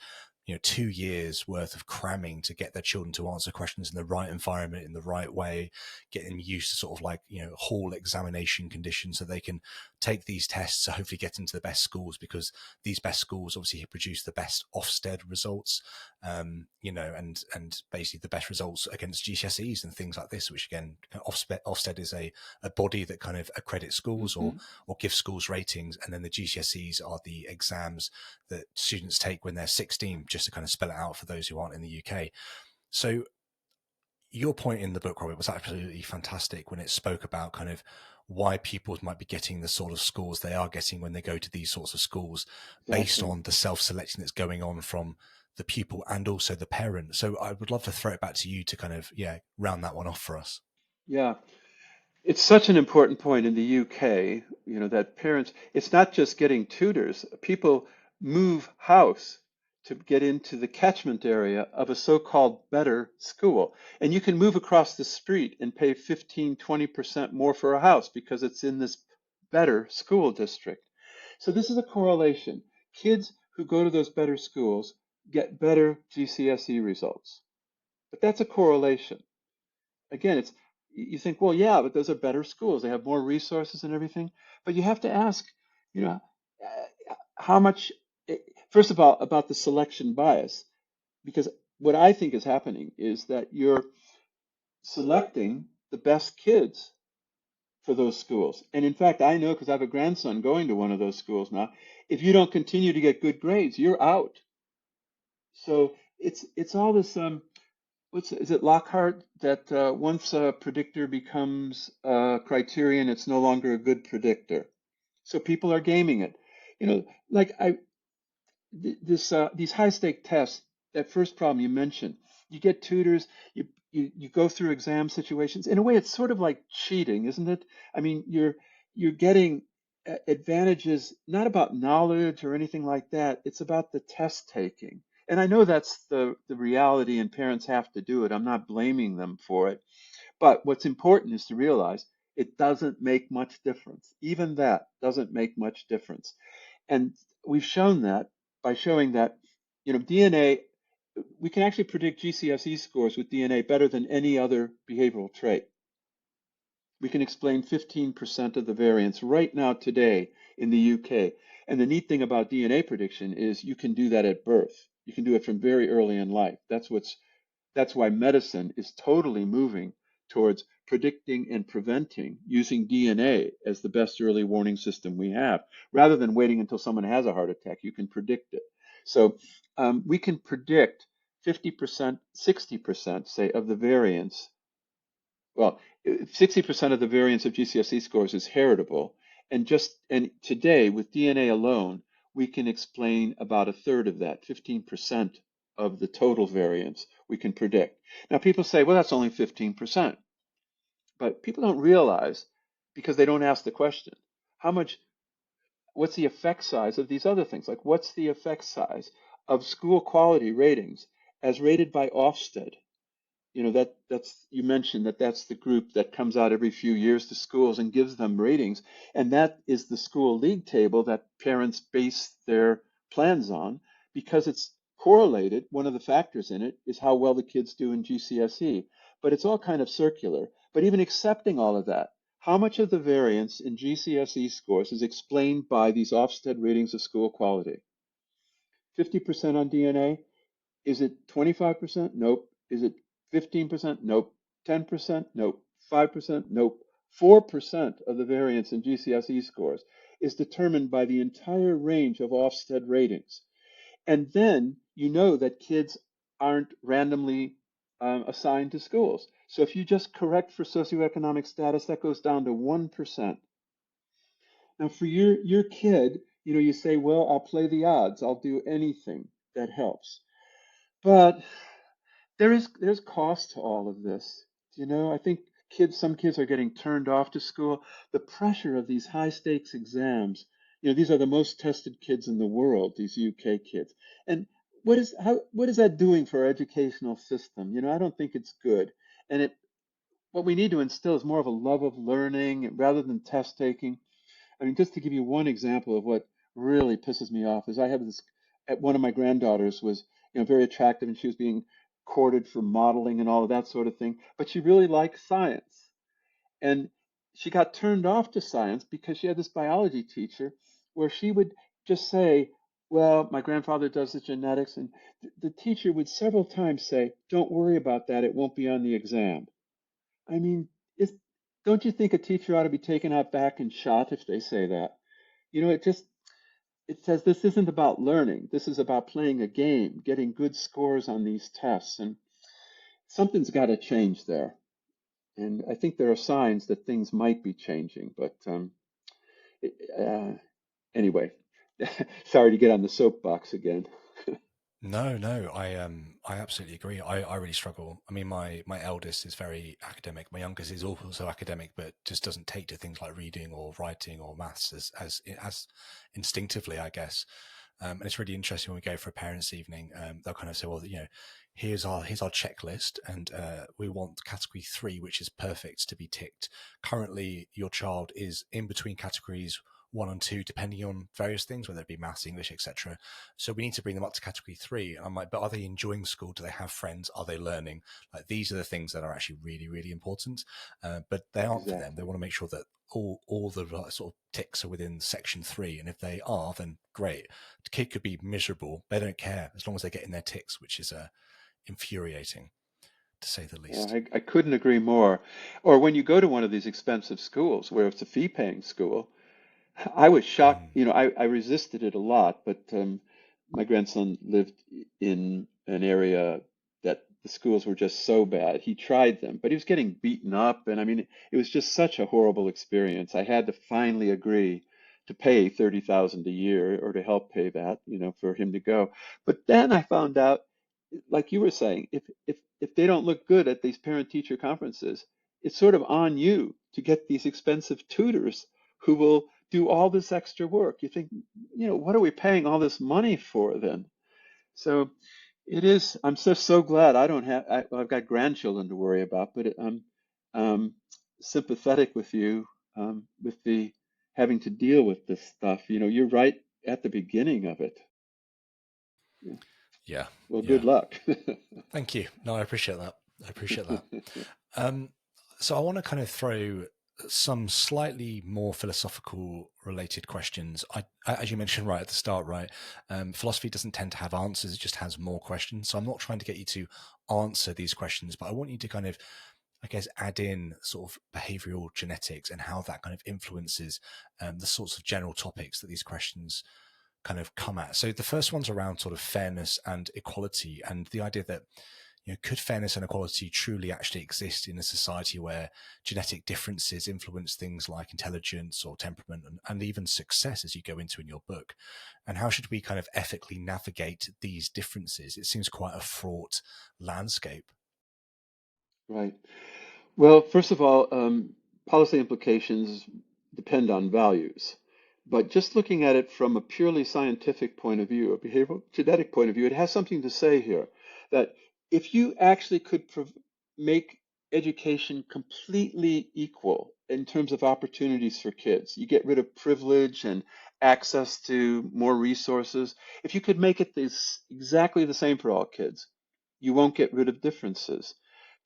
2 years worth of cramming to get their children to answer questions in the right environment, in the right way, get them used to sort of like, hall examination conditions so they can take these tests to hopefully get into the best schools, because these best schools obviously produce the best Ofsted results, and basically the best results against GCSEs and things like this, which again, Ofsted is a body that kind of accredits schools or gives schools ratings. And then the GCSEs are the exams that students take when they're 16, just to kind of spell it out for those who aren't in the UK. So your point in the book, Robert, was absolutely fantastic when it spoke about kind of why pupils might be getting the sort of scores they are getting when they go to these sorts of schools, based on the self-selection that's going on from the pupil and also the parent. So I would love to throw it back to you to kind of, round that one off for us. Yeah. It's such an important point in the UK, that parents, it's not just getting tutors. People move house to get into the catchment area of a so-called better school. And you can move across the street and pay 15, 20% more for a house because it's in this better school district. So this is a correlation. Kids who go to those better schools get better GCSE results. But that's a correlation. Again, it's you think, well, yeah, but those are better schools. They have more resources and everything. But you have to ask, you know, how much, first of all, about the selection bias, because what I think is happening is that you're selecting the best kids for those schools. And in fact, I know because I have a grandson going to one of those schools now. If you don't continue to get good grades, you're out. So it's all this is it Lockhart that once a predictor becomes a criterion, it's no longer a good predictor. So people are gaming it. You know, like these high stake tests. That first problem you mentioned, you get tutors, you go through exam situations. In a way, it's sort of like cheating, isn't it? I mean, you're getting advantages not about knowledge or anything like that. It's about the test taking. And I know that's the reality, and parents have to do it. I'm not blaming them for it. But what's important is to realize it doesn't make much difference. Even that doesn't make much difference. And we've shown that by showing that, DNA, we can actually predict GCSE scores with DNA better than any other behavioral trait. We can explain 15% of the variance right now today in the UK. And the neat thing about DNA prediction is you can do that at birth. You can do it from very early in life. That's why medicine is totally moving towards predicting and preventing using DNA as the best early warning system we have. Rather than waiting until someone has a heart attack, you can predict it. So we can predict 50%, 60%, say, of the variance. Well, 60% of the variance of GCSE scores is heritable. And today, with DNA alone, we can explain about a third of that, 15% of the total variance we can predict. Now, people say, well, that's only 15%. But people don't realize, because they don't ask the question, how much, what's the effect size of these other things? Like, what's the effect size of school quality ratings as rated by Ofsted? That's you mentioned that's the group that comes out every few years to schools and gives them ratings, and that is the school league table that parents base their plans on because it's correlated. One of the factors in it is how well the kids do in GCSE, but it's all kind of circular. But even accepting all of that, how much of the variance in GCSE scores is explained by these Ofsted ratings of school quality? 50% on DNA? Is it 25%? Nope. Is it 15%? Nope. 10%? Nope. 5%? Nope. 4% of the variance in GCSE scores is determined by the entire range of Ofsted ratings. And then you know that kids aren't randomly assigned to schools. So if you just correct for socioeconomic status, that goes down to 1%. Now for your kid, you say, well, I'll play the odds. I'll do anything that helps. But there's cost to all of this. I think some kids are getting turned off to school. The pressure of these high stakes exams, these are the most tested kids in the world, these UK kids. And what is that doing for our educational system? I don't think it's good. And what we need to instill is more of a love of learning rather than test taking. I mean, just to give you one example of what really pisses me off is I have this, one of my granddaughters was, very attractive and she was being courted for modeling and all of that sort of thing, but she really liked science. And she got turned off to science because she had this biology teacher where she would just say, well, my grandfather does the genetics, and the teacher would several times say, don't worry about that, it won't be on the exam. I mean, don't you think a teacher ought to be taken out back and shot if they say that? It says this isn't about learning. This is about playing a game, getting good scores on these tests, and something's got to change there. And I think there are signs that things might be changing, but it, anyway, sorry to get on the soapbox again. No, I absolutely agree. I really struggle. I mean, my eldest is very academic. My youngest is also academic, but just doesn't take to things like reading or writing or maths as instinctively, I guess. And it's really interesting when we go for a parents' evening. They'll kind of say, well, here's our checklist, and we want category 3, which is perfect, to be ticked. Currently, your child is in between categories 1 and 2, depending on various things, whether it be maths, English, etc. So we need to bring them up to category 3. And I'm like, but are they enjoying school? Do they have friends? Are they learning? Like, these are the things that are actually really, really important. But they aren't for them. They Exactly. want to make sure that all the sort of ticks are within section 3. And if they are, then great. The kid could be miserable. They don't care as long as they're getting their ticks, which is infuriating, to say the Yeah, least. I couldn't agree more. Or when you go to one of these expensive schools where it's a fee-paying school, I was shocked. Mm. I resisted it a lot, but my grandson lived in an area that the schools were just so bad. He tried them, but he was getting beaten up, and I mean, it was just such a horrible experience. I had to finally agree to pay 30,000 a year or to help pay that, for him to go. But then I found out, like you were saying, if they don't look good at these parent-teacher conferences, it's sort of on you to get these expensive tutors who will do all this extra work. You think, what are we paying all this money for then? So it is. I'm so glad I don't have. I've got grandchildren to worry about, but I'm sympathetic with you with the having to deal with this stuff. You're right at the beginning of it. Yeah. Yeah, Well, yeah. good luck. Thank you. No, I appreciate that. I appreciate that. Um, so I want to kind of throw some slightly more philosophical related questions. As you mentioned right at the start, right, philosophy doesn't tend to have answers; it just has more questions. So I'm not trying to get you to answer these questions, but I want you to kind of, I guess, add in sort of behavioral genetics and how that kind of influences the sorts of general topics that these questions kind of come at. So the first one's around sort of fairness and equality, and the idea that, could fairness and equality truly actually exist in a society where genetic differences influence things like intelligence or temperament and even success, as you go into in your book? And how should we kind of ethically navigate these differences? It seems quite a fraught landscape. Right. Well, first of all, policy implications depend on values. But just looking at it from a purely scientific point of view, a behavioral genetic point of view, it has something to say here that if you actually could make education completely equal in terms of opportunities for kids, you get rid of privilege and access to more resources. If you could make it exactly the same for all kids, you won't get rid of differences.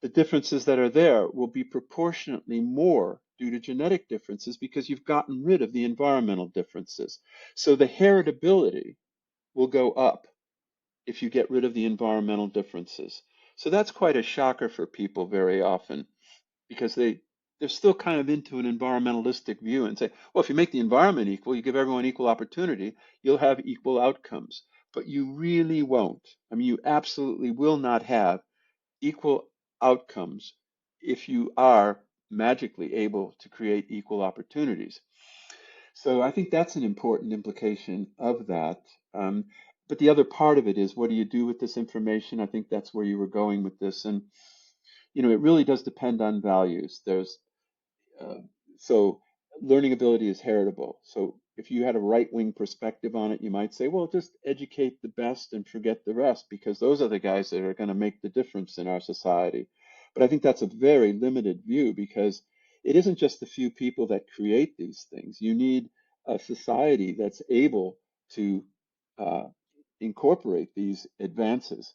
The differences that are there will be proportionately more due to genetic differences because you've gotten rid of the environmental differences. So the heritability will go up if you get rid of the environmental differences. So that's quite a shocker for people very often because they're still kind of into an environmentalistic view and say, well, if you make the environment equal, you give everyone equal opportunity, you'll have equal outcomes. But you really won't. I mean, you absolutely will not have equal outcomes if you are magically able to create equal opportunities. So I think that's an important implication of that. Um, but the other part of it is, what do you do with this information? I think that's where you were going with this. And, it really does depend on values. Uh, so learning ability is heritable. So if you had a right-wing perspective on it, you might say, well, just educate the best and forget the rest, because those are the guys that are going to make the difference in our society. But I think that's a very limited view because it isn't just the few people that create these things. You need a society that's able to uh, incorporate these advances.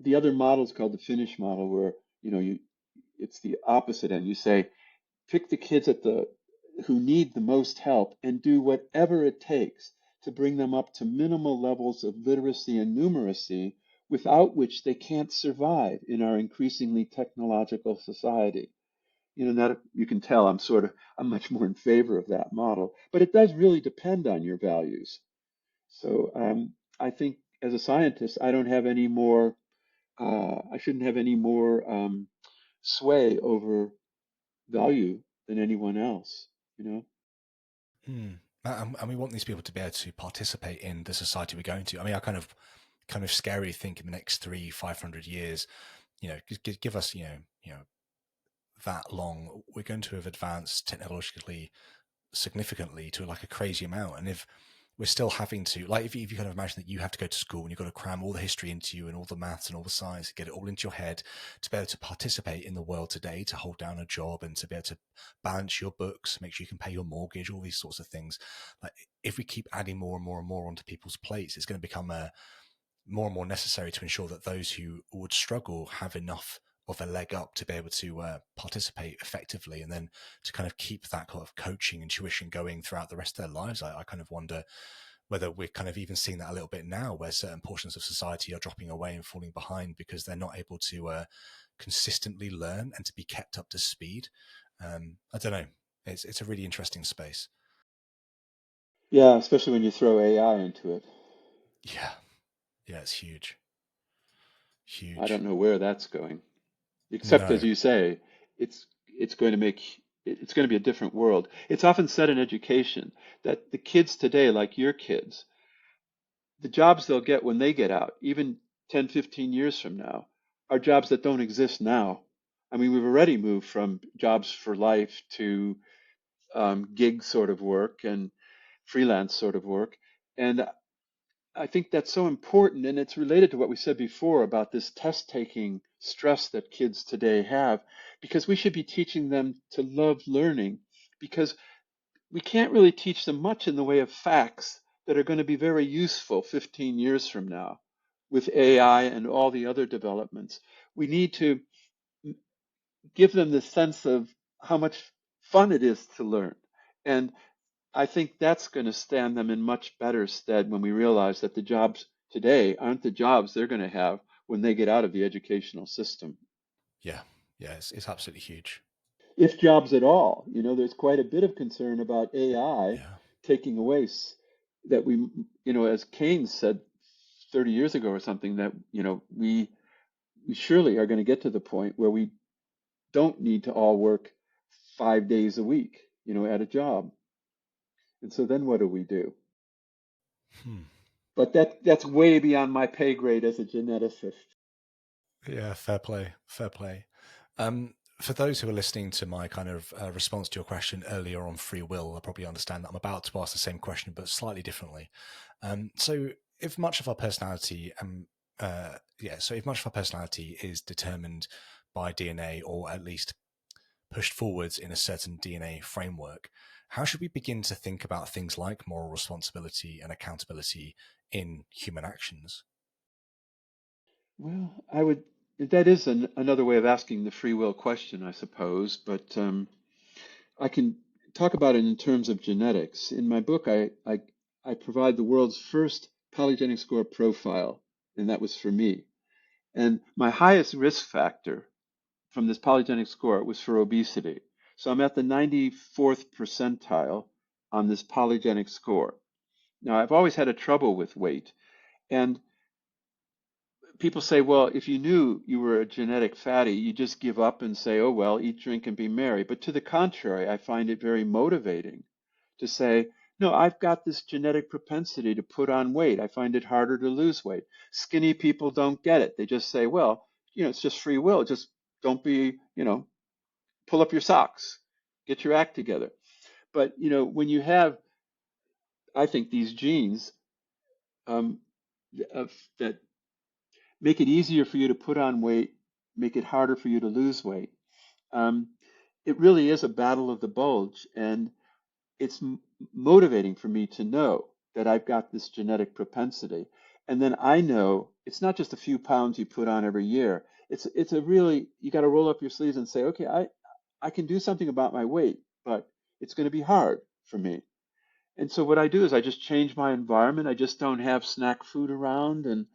The other model is called the Finnish model, where it's the opposite end. You say, pick the kids who need the most help and do whatever it takes to bring them up to minimal levels of literacy and numeracy, without which they can't survive in our increasingly technological society. That you can tell I'm much more in favor of that model, but it does really depend on your values. So I think as a scientist, I don't have any more. I shouldn't have any more sway over value than anyone else, you know? Hmm. And we want these people to be able to participate in the society we're going to. I mean, I kind of kind of scary to think in the next 500 years, give us, that long, we're going to have advanced technologically significantly to like a crazy amount. And if we're still having to, like, if you kind of imagine that you have to go to school and you've got to cram all the history into you and all the maths and all the science, get it all into your head to be able to participate in the world today, to hold down a job and to be able to balance your books, make sure you can pay your mortgage, all these sorts of things. Like, if we keep adding more and more and more onto people's plates, it's going to become more and more necessary to ensure that those who would struggle have enough of a leg up to be able to participate effectively, and then to kind of keep that kind of coaching and tuition going throughout the rest of their lives. I kind of wonder whether we're kind of even seeing that a little bit now, where certain portions of society are dropping away and falling behind because they're not able to consistently learn and to be kept up to speed. I don't know. It's a really interesting space. Yeah, especially when you throw AI into it. Yeah, yeah, it's huge, I don't huge. know where that's going, except as No, you say, it's going to make it's going to be a different world. It's often said in education that the kids today, like your kids, the jobs they'll get when they get out, even 10, 15 years from now, are jobs that don't exist now. I mean, we've already moved from jobs for life to gig sort of work and freelance sort of work. And I think that's so important, and it's related to what we said before about this test taking stress that kids today have, because we should be teaching them to love learning, because we can't really teach them much in the way of facts that are going to be very useful 15 years from now with AI and all the other developments. We need to give them the sense of how much fun it is to learn. And I think that's going to stand them in much better stead when we realize that the jobs today aren't the jobs they're going to have when they get out of the educational system. yeah, yeah, it's absolutely huge. If jobs at all, there's quite a bit of concern about AI Yeah, taking away that we, as Keynes said 30 years ago or something, that, we surely are going to get to the point where we don't need to all work 5 days a week, at a job. And so then what do we do? hmm. But that's way beyond my pay grade as a geneticist. Yeah, fair play, fair play. For those who are listening to my kind of response to your question earlier on free will, they'll probably understand that I'm about to ask the same question, but slightly differently. So, if much of our personality, if much of our personality is determined by DNA, or at least pushed forwards in a certain DNA framework, how should we begin to think about things like moral responsibility and accountability in human actions? Well, that is another way of asking the free will question, I suppose, but I can talk about it in terms of genetics. In my book, I provide the world's first polygenic score profile, and that was for me. And my highest risk factor from this polygenic score was for obesity. So I'm at the 94th percentile on this polygenic score. Now, I've always had a trouble with weight, and people say, well, if you knew you were a genetic fatty, you just give up and say, oh, well, eat, drink, and be merry. But to the contrary, I find it very motivating to say, no, I've got this genetic propensity to put on weight. I find it harder to lose weight. Skinny people don't get it. They just say, well, it's just free will. Just don't be, pull up your socks, get your act together. But, when you have, I think, these genes um, that make it easier for you to put on weight, make it harder for you to lose weight. Um, it really is a battle of the bulge, and it's motivating for me to know that I've got this genetic propensity. And then I know it's not just a few pounds you put on every year. It's a really you got to roll up your sleeves and say, okay, I can do something about my weight, but it's going to be hard for me. And so what I do is I just change my environment. I just don't have snack food around. And,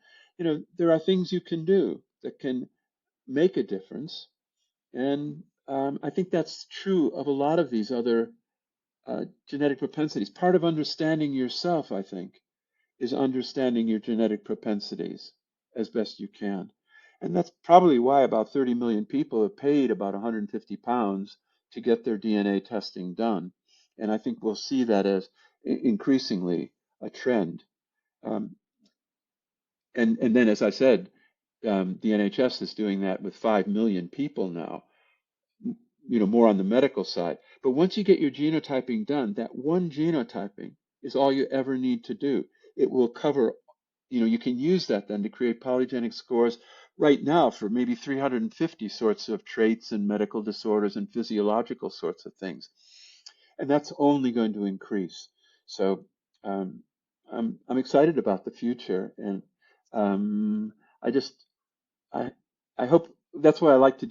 there are things you can do that can make a difference. And I think that's true of a lot of these other genetic propensities. Part of understanding yourself, I think, is understanding your genetic propensities as best you can. And that's probably why about 30 million people have paid about 150 pounds to get their DNA testing done. And I think we'll see that as increasingly a trend. Um, and then, as I said, the NHS is doing that with 5 million people now, more on the medical side. But once you get your genotyping done, that one genotyping is all you ever need to do. It will cover, you can use that then to create polygenic scores right now for maybe 350 sorts of traits and medical disorders and physiological sorts of things. And that's only going to increase. So um, I'm excited about the future, and I just I I hope that's why I like to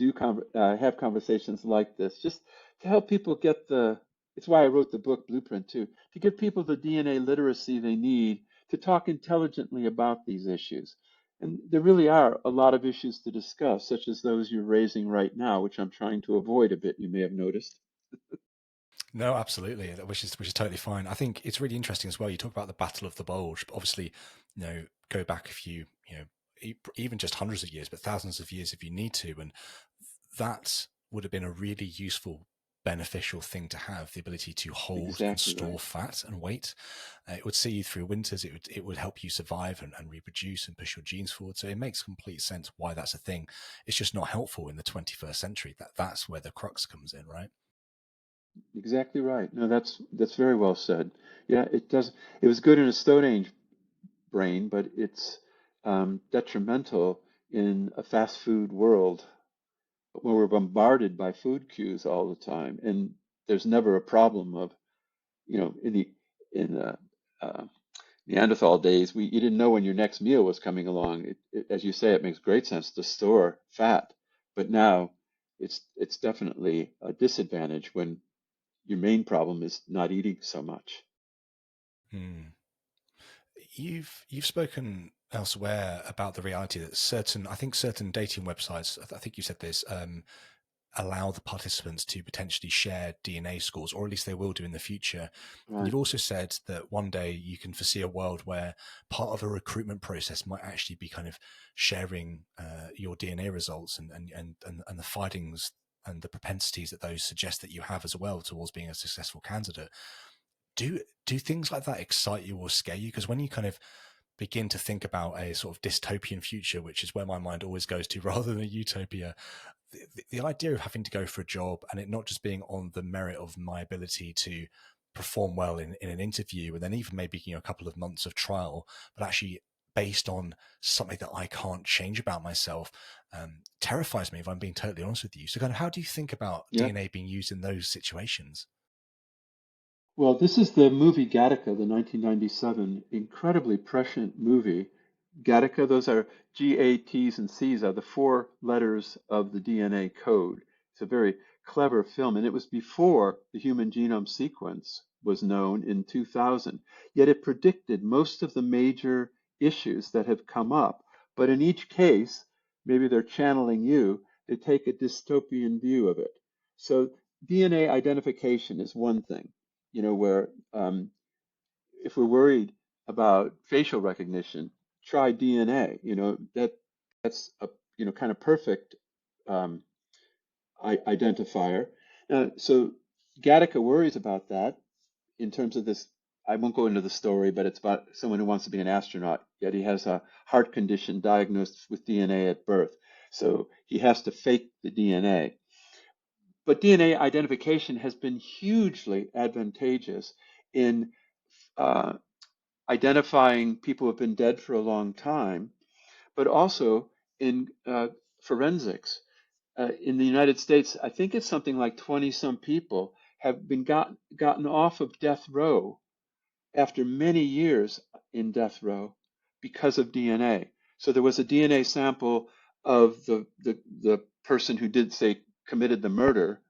have conversations like this, just to help people get the. It's why I wrote the book Blueprint too, to give people the DNA literacy they need to talk intelligently about these issues. And there really are a lot of issues to discuss, such as those you're raising right now, which I'm trying to avoid a bit, you may have noticed. No, absolutely, which is totally fine. I think it's really interesting as well. You talk about the Battle of the Bulge, but obviously, go back a few, even just hundreds of years, but thousands of years if you need to, and that would have been a really useful, beneficial thing to have, the ability to hold and Exactly store right. fat and weight. It would see you through winters. It would help you survive and reproduce and push your genes forward. So it makes complete sense why that's a thing. It's just not helpful in the 21st century. That's where the crux comes in, right? Exactly right. No, that's very well said. Yeah, it does. It was good in a Stone Age brain, but it's detrimental in a fast food world where we're bombarded by food cues all the time, and there's never a problem of, in the uh, Neanderthal days, you didn't know when your next meal was coming along. As you say, it makes great sense to store fat, but now it's definitely a disadvantage when your main problem is not eating so much. Hmm. You've spoken elsewhere about the reality that I think certain dating websites, I think you said this, allow the participants to potentially share DNA scores, or at least they will do in the future. And Right. you've also said that one day you can foresee a world where part of a recruitment process might actually be kind of sharing your DNA results and the findings and the propensities that those suggest that you have as well towards being a successful candidate. Do things like that excite you or scare you? Because when you kind of begin to think about a sort of dystopian future, which is where my mind always goes to rather than a utopia, the idea of having to go for a job and it not just being on the merit of my ability to perform well in an interview and then even maybe a couple of months of trial, but actually based on something that I can't change about myself, terrifies me, if I'm being totally honest with you. So kind of how do you think about Yeah. DNA being used in those situations? Well, this is the movie Gattaca, the 1997 incredibly prescient movie. Gattaca, those are G, A, T's, and C's are the four letters of the DNA code. It's a very clever film, and it was before the human genome sequence was known in 2000. Yet it predicted most of the major issues that have come up. But in each case, maybe they're channeling you, they take a dystopian view of it. So DNA identification is one thing, where if we're worried about facial recognition, try DNA. That's a kind of perfect um, identifier. So Gattaca worries about that in terms of this. I won't go into the story, but it's about someone who wants to be an astronaut, yet he has a heart condition diagnosed with DNA at birth. So he has to fake the DNA. But DNA identification has been hugely advantageous in uh, identifying people who have been dead for a long time, but also in forensics. In the United States, I think it's something like 20 some people have been gotten off of death row after many years in death row because of DNA. So there was a DNA sample of the person who did say committed the murder,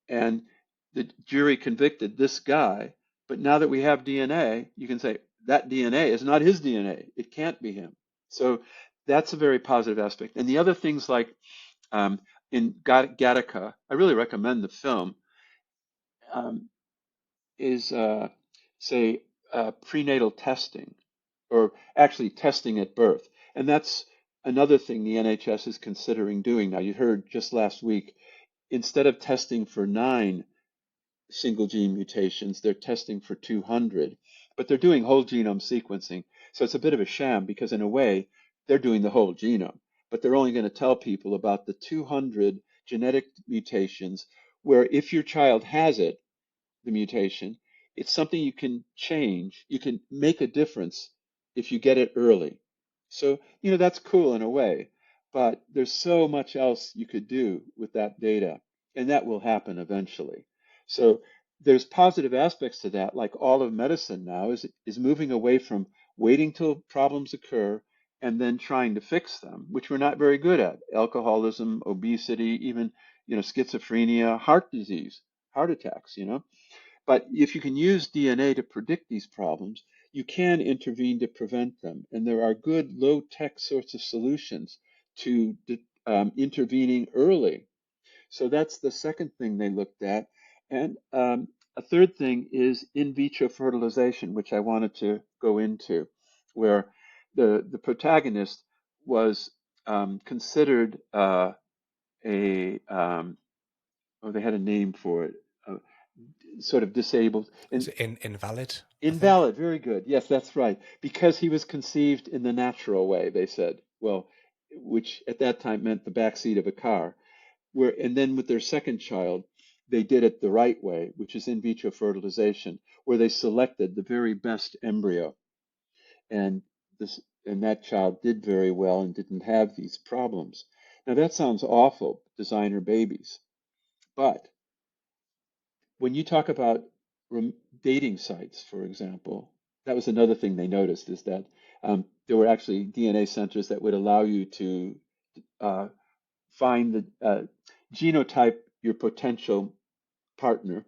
and the jury convicted this guy. But now that we have DNA, you can say that DNA is not his DNA. It can't be him. So that's a very positive aspect. And the other things like um, in Gattaca, I really recommend the film, um, is say prenatal testing, or actually testing at birth. And that's another thing the NHS is considering doing now. You heard just last week, instead of testing for 9 single gene mutations, they're testing for 200, but they're doing whole genome sequencing. So it's a bit of a sham because, in a way, they're doing the whole genome, but they're only going to tell people about the 200 genetic mutations where if your child has it, the mutation, it's something you can change. You can make a difference if you get it early. So, that's cool in a way, but there's so much else you could do with that data, and that will happen eventually. So, there's positive aspects to that, like all of medicine now is moving away from waiting till problems occur and then trying to fix them, which we're not very good at. Alcoholism, obesity, even, schizophrenia, heart disease, heart attacks. But if you can use DNA to predict these problems, you can intervene to prevent them. And there are good low tech sorts of solutions to intervening early. So that's the second thing they looked at. And a third thing is in vitro fertilization, which I wanted to go into, where the protagonist was considered they had a name for it, sort of disabled. Is And it invalid, I think? invalid, very good. Yes, that's right. Because he was conceived in the natural way, they said. Well, which at that time meant the back seat of a car. And then with their second child, they did it the right way, which is in vitro fertilization, where they selected the very best embryo. And this and that child did very well and didn't have these problems. Now that sounds awful, designer babies, but when you talk about dating sites, for example, that was another thing they noticed is that there were actually DNA centers that would allow you to uh, find genotype your potential partner.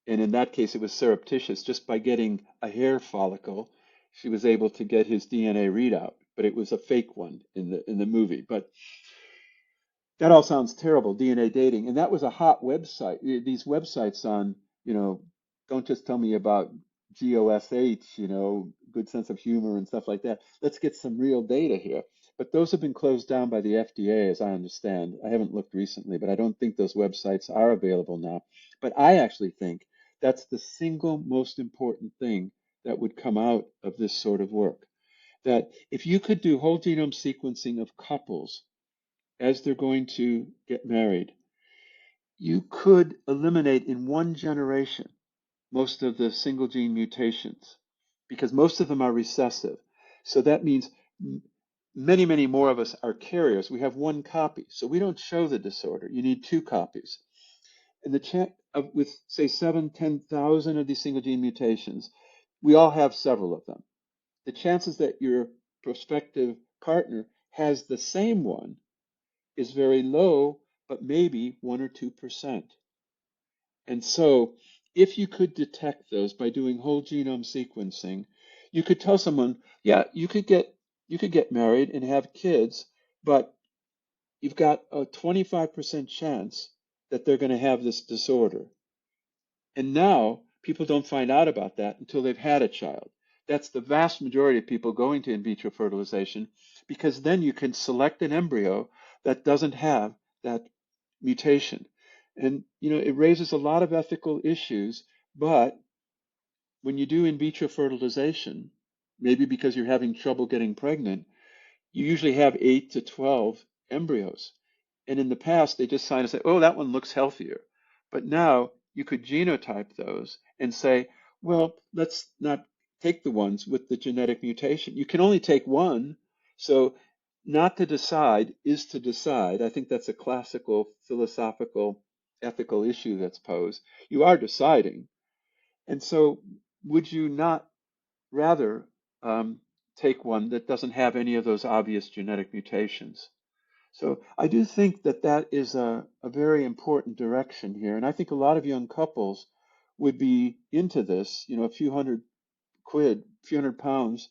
And in that case, it was surreptitious. Just by getting a hair follicle, she was able to get his DNA readout, but it was a fake one in the movie. But that all sounds terrible, DNA dating. And that was a hot website. These websites on, you know, don't just tell me about GOSH, good sense of humor and stuff like that. Let's get some real data here. But those have been closed down by the FDA, as I understand. I haven't looked recently, but I don't think those websites are available now. But I actually think that's the single most important thing that would come out of this sort of work. That if you could do whole genome sequencing of couples as they're going to get married, you could eliminate in one generation most of the single gene mutations because most of them are recessive. So that means many, many more of us are carriers. We have one copy, so we don't show the disorder. You need two copies. And the chance of with say 10,000 of these single gene mutations, we all have several of them. The chances that your prospective partner has the same one is very low, but maybe 1 or 2%. And so, if you could detect those by doing whole genome sequencing, you could tell someone, yeah, you could get married and have kids, but you've got a 25% chance that they're going to have this disorder. And now people don't find out about that until they've had a child. That's the vast majority of people going to in vitro fertilization because then you can select an embryo that doesn't have that mutation. And it raises a lot of ethical issues, but when you do in vitro fertilization, maybe because you're having trouble getting pregnant, you usually have 8 to 12 embryos. And in the past, they just sign and say, oh, that one looks healthier. But now you could genotype those and say, well, let's not take the ones with the genetic mutation. You can only take one. So not to decide is to decide. I think that's a classical philosophical ethical issue that's posed. You are deciding. And so would you not rather take one that doesn't have any of those obvious genetic mutations? So I do think that that is a very important direction here. And I think a lot of young couples would be into this, a few hundred quid, a few hundred pounds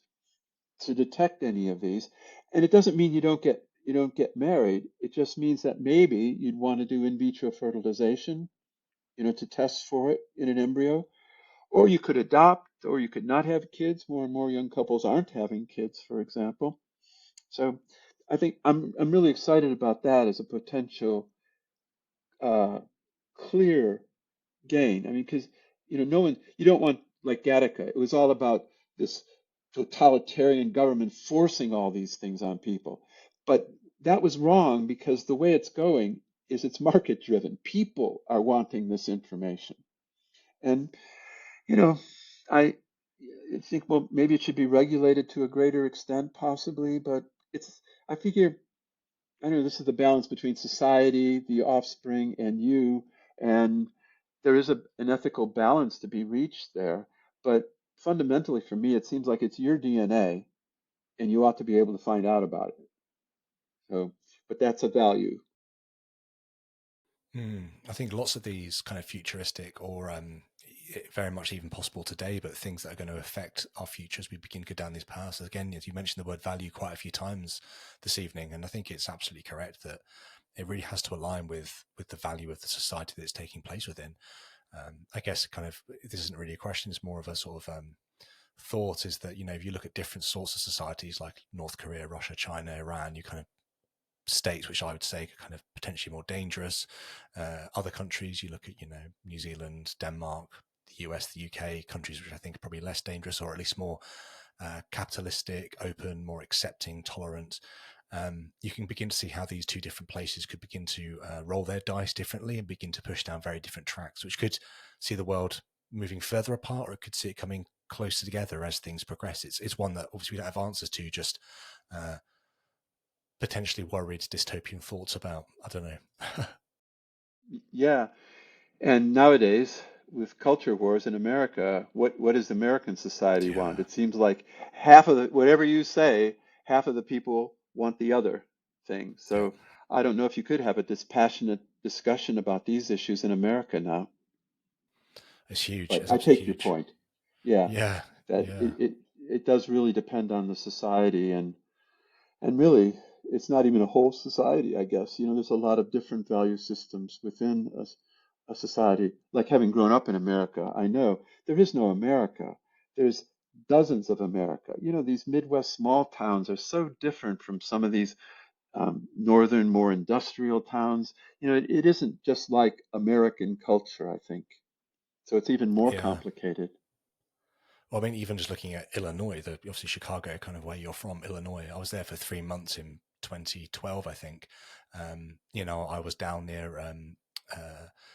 to detect any of these. And it doesn't mean you don't get married. It just means that maybe you'd want to do in vitro fertilization, to test for it in an embryo. Or you could adopt, or you could not have kids. More and more young couples aren't having kids, for example. So I think I'm really excited about that as a potential uh, clear gain. I mean, because no one you don't want like Gattaca. It was all about this. totalitarian government forcing all these things on people. But that was wrong because the way it's going is it's market driven. People are wanting this information. And, you know, I think, well, maybe it should be regulated to a greater extent, possibly, but I figure, I know this is the balance between society, the offspring, and you, and there is an ethical balance to be reached there. But fundamentally, for me, it seems like it's your DNA, and you ought to be able to find out about it. So, but that's a value. I think lots of these kind of futuristic or very much even possible today, but things that are going to affect our future as we begin to go down these paths. Again, as you mentioned the word value quite a few times this evening, and I think it's absolutely correct that it really has to align with the value of the society that's taking place within. I guess kind of this isn't really a question; it's more of a sort of thought. Is that if you look at different sorts of societies like North Korea, Russia, China, Iran, you kind of states which I would say are kind of potentially more dangerous. Other countries, you look at New Zealand, Denmark, the US, the UK, countries which I think are probably less dangerous or at least more capitalistic, open, more accepting, tolerant. You can begin to see how these two different places could begin to roll their dice differently and begin to push down very different tracks, which could see the world moving further apart, or it could see it coming closer together as things progress. It's one that obviously we don't have answers to, just potentially worried dystopian thoughts about. I don't know. Yeah, and nowadays with culture wars in America, what does American society want? Yeah, It seems like half of the whatever you say, half of the people want the other thing. yeah, So I don't know if you could have a dispassionate discussion about these issues in America now. it's huge. But It's I absolutely take your huge. point. Yeah, Yeah, that yeah, it does really depend on the society and really it's not even a whole society, I guess. There's a lot of different value systems within a society. Like having grown up in America, I know there is no America. There's dozens of America. These Midwest small towns are so different from some of these northern, more industrial towns. It isn't just like American culture, I think. So it's even more yeah. complicated. Well, I mean, even just looking at Illinois, obviously Chicago, kind of where you're from, Illinois. I was there for 3 months in 2012, I think. I was down near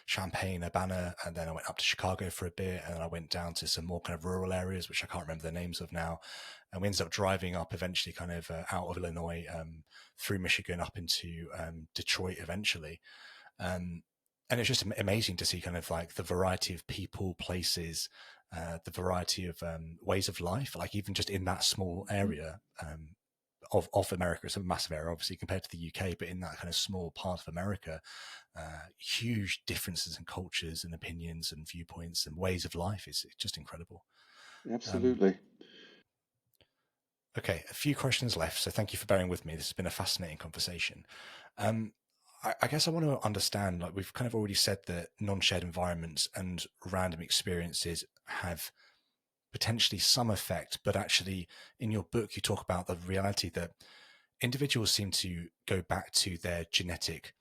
Champaign, Urbana, and then I went up to Chicago for a bit, and then I went down to some more kind of rural areas, which I can't remember the names of now. And we ended up driving up eventually, kind of out of Illinois, through Michigan, up into Detroit eventually. Um, and it's just amazing to see kind of like the variety of people, places, the variety of ways of life, like even just in that small Mhm. area of America. It's a massive area, obviously, compared to the UK, but in that kind of small part of America, huge differences in cultures and opinions and viewpoints and ways of life. It's just incredible. Um, Absolutely. okay, a few questions left, so thank you for bearing with me. This has been a fascinating conversation. Um, I guess I want to understand, like we've kind of already said that non-shared environments and random experiences have potentially some effect, but actually in your book, you talk about the reality that individuals seem to go back to their genetic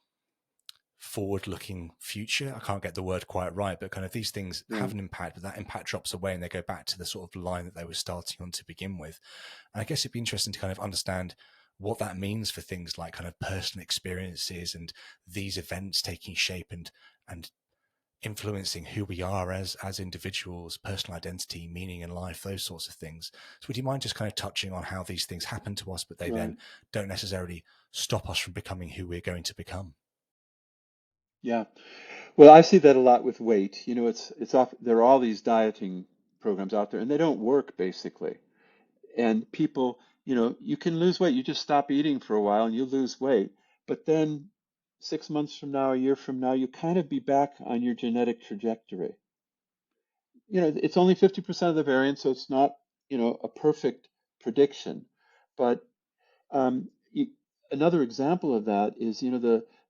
forward-looking future. I can't get the word quite right, but kind of these things Yeah. have an impact, but that impact drops away and they go back to the sort of line that they were starting on to begin with. And I guess it'd be interesting to kind of understand what that means for things like kind of personal experiences and these events taking shape and influencing who we are as individuals, personal identity, meaning in life, those sorts of things. So would you mind just kind of touching on how these things happen to us, but they then Right. don't necessarily stop us from becoming who we're going to become? Yeah. Well, I see that a lot with weight. It's off, there are all these dieting programs out there and they don't work basically. And people, you can lose weight. You just stop eating for a while and you lose weight. But then 6 months from now, a year from now, you kind of be back on your genetic trajectory. It's only 50% of the variance, so it's not, a perfect prediction. But um, you, another example of that is,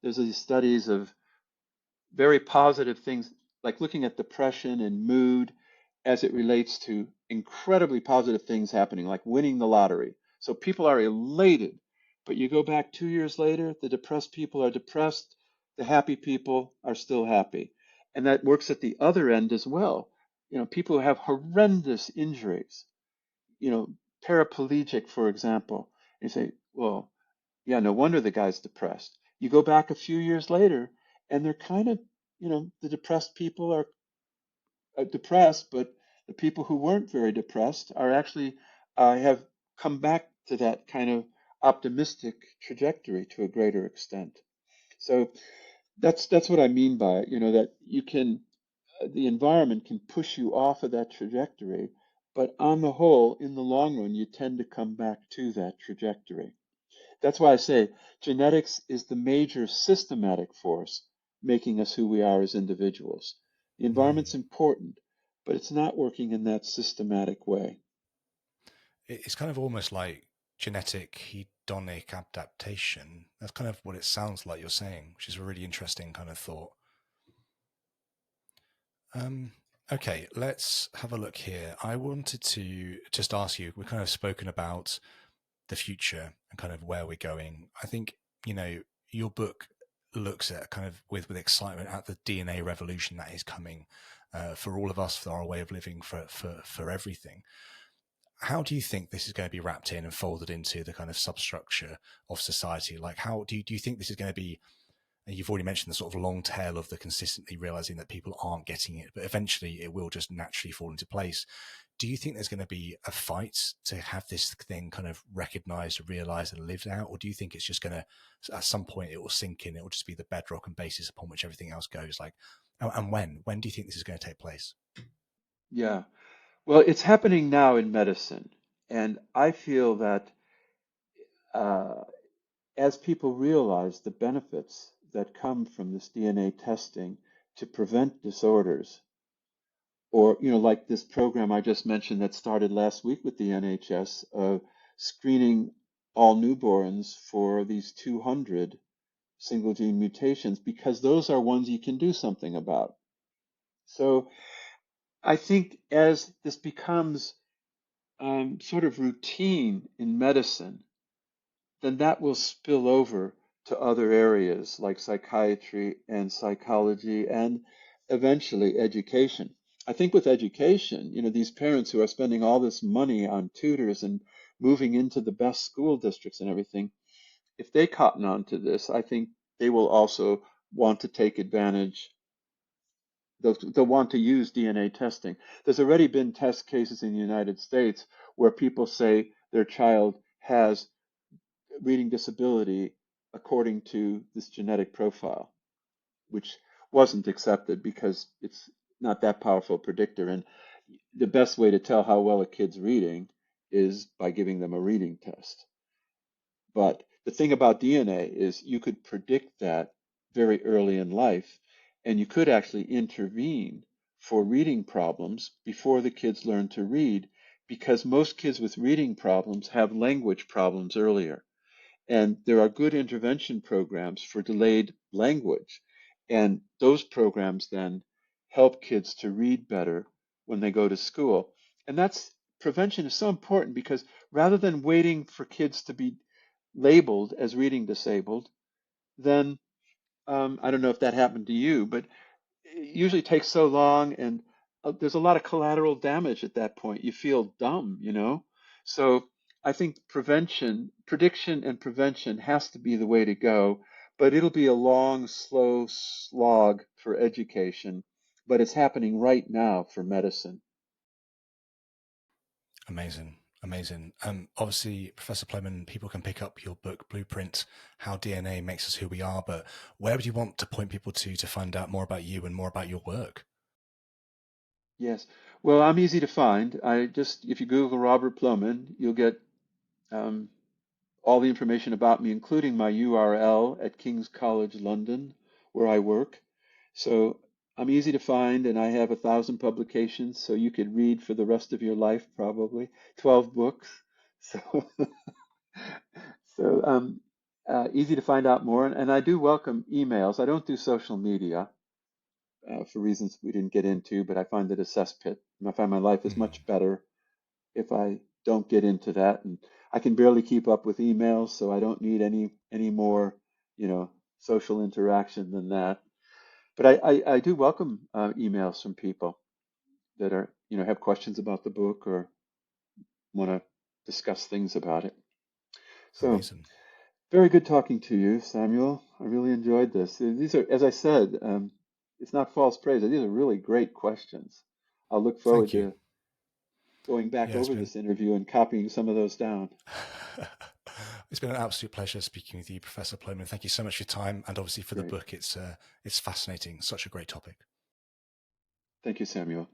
there's these studies of very positive things, like looking at depression and mood as it relates to incredibly positive things happening, like winning the lottery. So people are elated, but you go back 2 years later, the depressed people are depressed, the happy people are still happy. And that works at the other end as well. People who have horrendous injuries, you know, paraplegic, for example. You say, well, yeah, no wonder the guy's depressed. You go back a few years later, and they're kind of, the depressed people are depressed, but the people who weren't very depressed are actually have come back to that kind of optimistic trajectory to a greater extent. So that's what I mean by it, that you can the environment can push you off of that trajectory, but on the whole, in the long run, you tend to come back to that trajectory. That's why I say genetics is the major systematic force making us who we are as individuals. The Mm. environment's important, but it's not working in that systematic way. It's kind of almost like genetic hedonic adaptation. That's kind of what it sounds like you're saying, which is a really interesting kind of thought. Um, okay, let's have a look here. I wanted to just ask you, we've kind of spoken about the future and kind of where we're going. I think, your book looks at kind of with excitement at the DNA revolution that is coming for all of us, for our way of living, for everything. How do you think this is going to be wrapped in and folded into the kind of substructure of society? Like, how do you think this is going to be? And you've already mentioned the sort of long tail of the consistently realizing that people aren't getting it, but eventually it will just naturally fall into place. Do you think there's going to be a fight to have this thing kind of recognized, realized, and lived out? Or do you think it's just going to, at some point, it will sink in, it will just be the bedrock and basis upon which everything else goes? Like, and when? When do you think this is going to take place? Yeah. Well, it's happening now in medicine. And I feel that uh, as people realize the benefits that come from this DNA testing to prevent disorders, or like this program I just mentioned that started last week with the NHS, screening all newborns for these 200 single gene mutations because those are ones you can do something about. So I think as this becomes sort of routine in medicine, then that will spill over to other areas like psychiatry and psychology and eventually education. I think with education, these parents who are spending all this money on tutors and moving into the best school districts and everything, if they cotton on to this, I think they will also want to take advantage. They'll want to use DNA testing. There's already been test cases in the United States where people say their child has reading disability according to this genetic profile, which wasn't accepted because it's not that powerful a predictor. And the best way to tell how well a kid's reading is by giving them a reading test. But the thing about DNA is you could predict that very early in life, and you could actually intervene for reading problems before the kids learn to read, because most kids with reading problems have language problems earlier. And there are good intervention programs for delayed language. And those programs then help kids to read better when they go to school. And that's prevention is so important because rather than waiting for kids to be labeled as reading disabled, then I don't know if that happened to you, but it usually takes so long and there's a lot of collateral damage at that point. You feel dumb. So I think prediction and prevention has to be the way to go, but it'll be a long, slow slog for education, but it's happening right now for medicine. Amazing. Amazing. Obviously, Professor Plomin, people can pick up your book, Blueprint, How DNA Makes Us Who We Are, but where would you want to point people to find out more about you and more about your work? Yes. Well, I'm easy to find. If you Google Robert Plomin, you'll get um, all the information about me, including my URL at King's College London, where I work. So I'm easy to find, and I have 1,000 publications, so you could read for the rest of your life, probably 12 books. So, so easy to find out more. And I do welcome emails. I don't do social media for reasons we didn't get into, but I find it a cesspit. And I find my life is Mm. much better if I don't get into that. And I can barely keep up with emails, so I don't need any more, social interaction than that. But I do welcome emails from people that have questions about the book or want to. discuss things about it. So, Amazing. very good talking to you, Samuel. I really enjoyed this. These are, as I said, it's not false praise. These are really great questions. I'll look forward Thank you. to going back Yeah, it's over been this interview and copying some of those down. it's been an absolute pleasure speaking with you, Professor Plomin. Thank you so much for your time and obviously for the Great. book. It's fascinating. Such a great topic. Thank you, Samuel.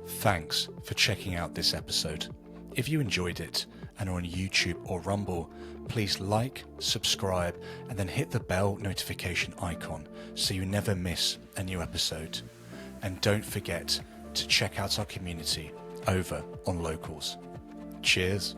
Thanks for checking out this episode. If you enjoyed it and are on YouTube or Rumble, please like, subscribe, and then hit the bell notification icon so you never miss a new episode. And don't forget to check out our community over on Locals. Cheers.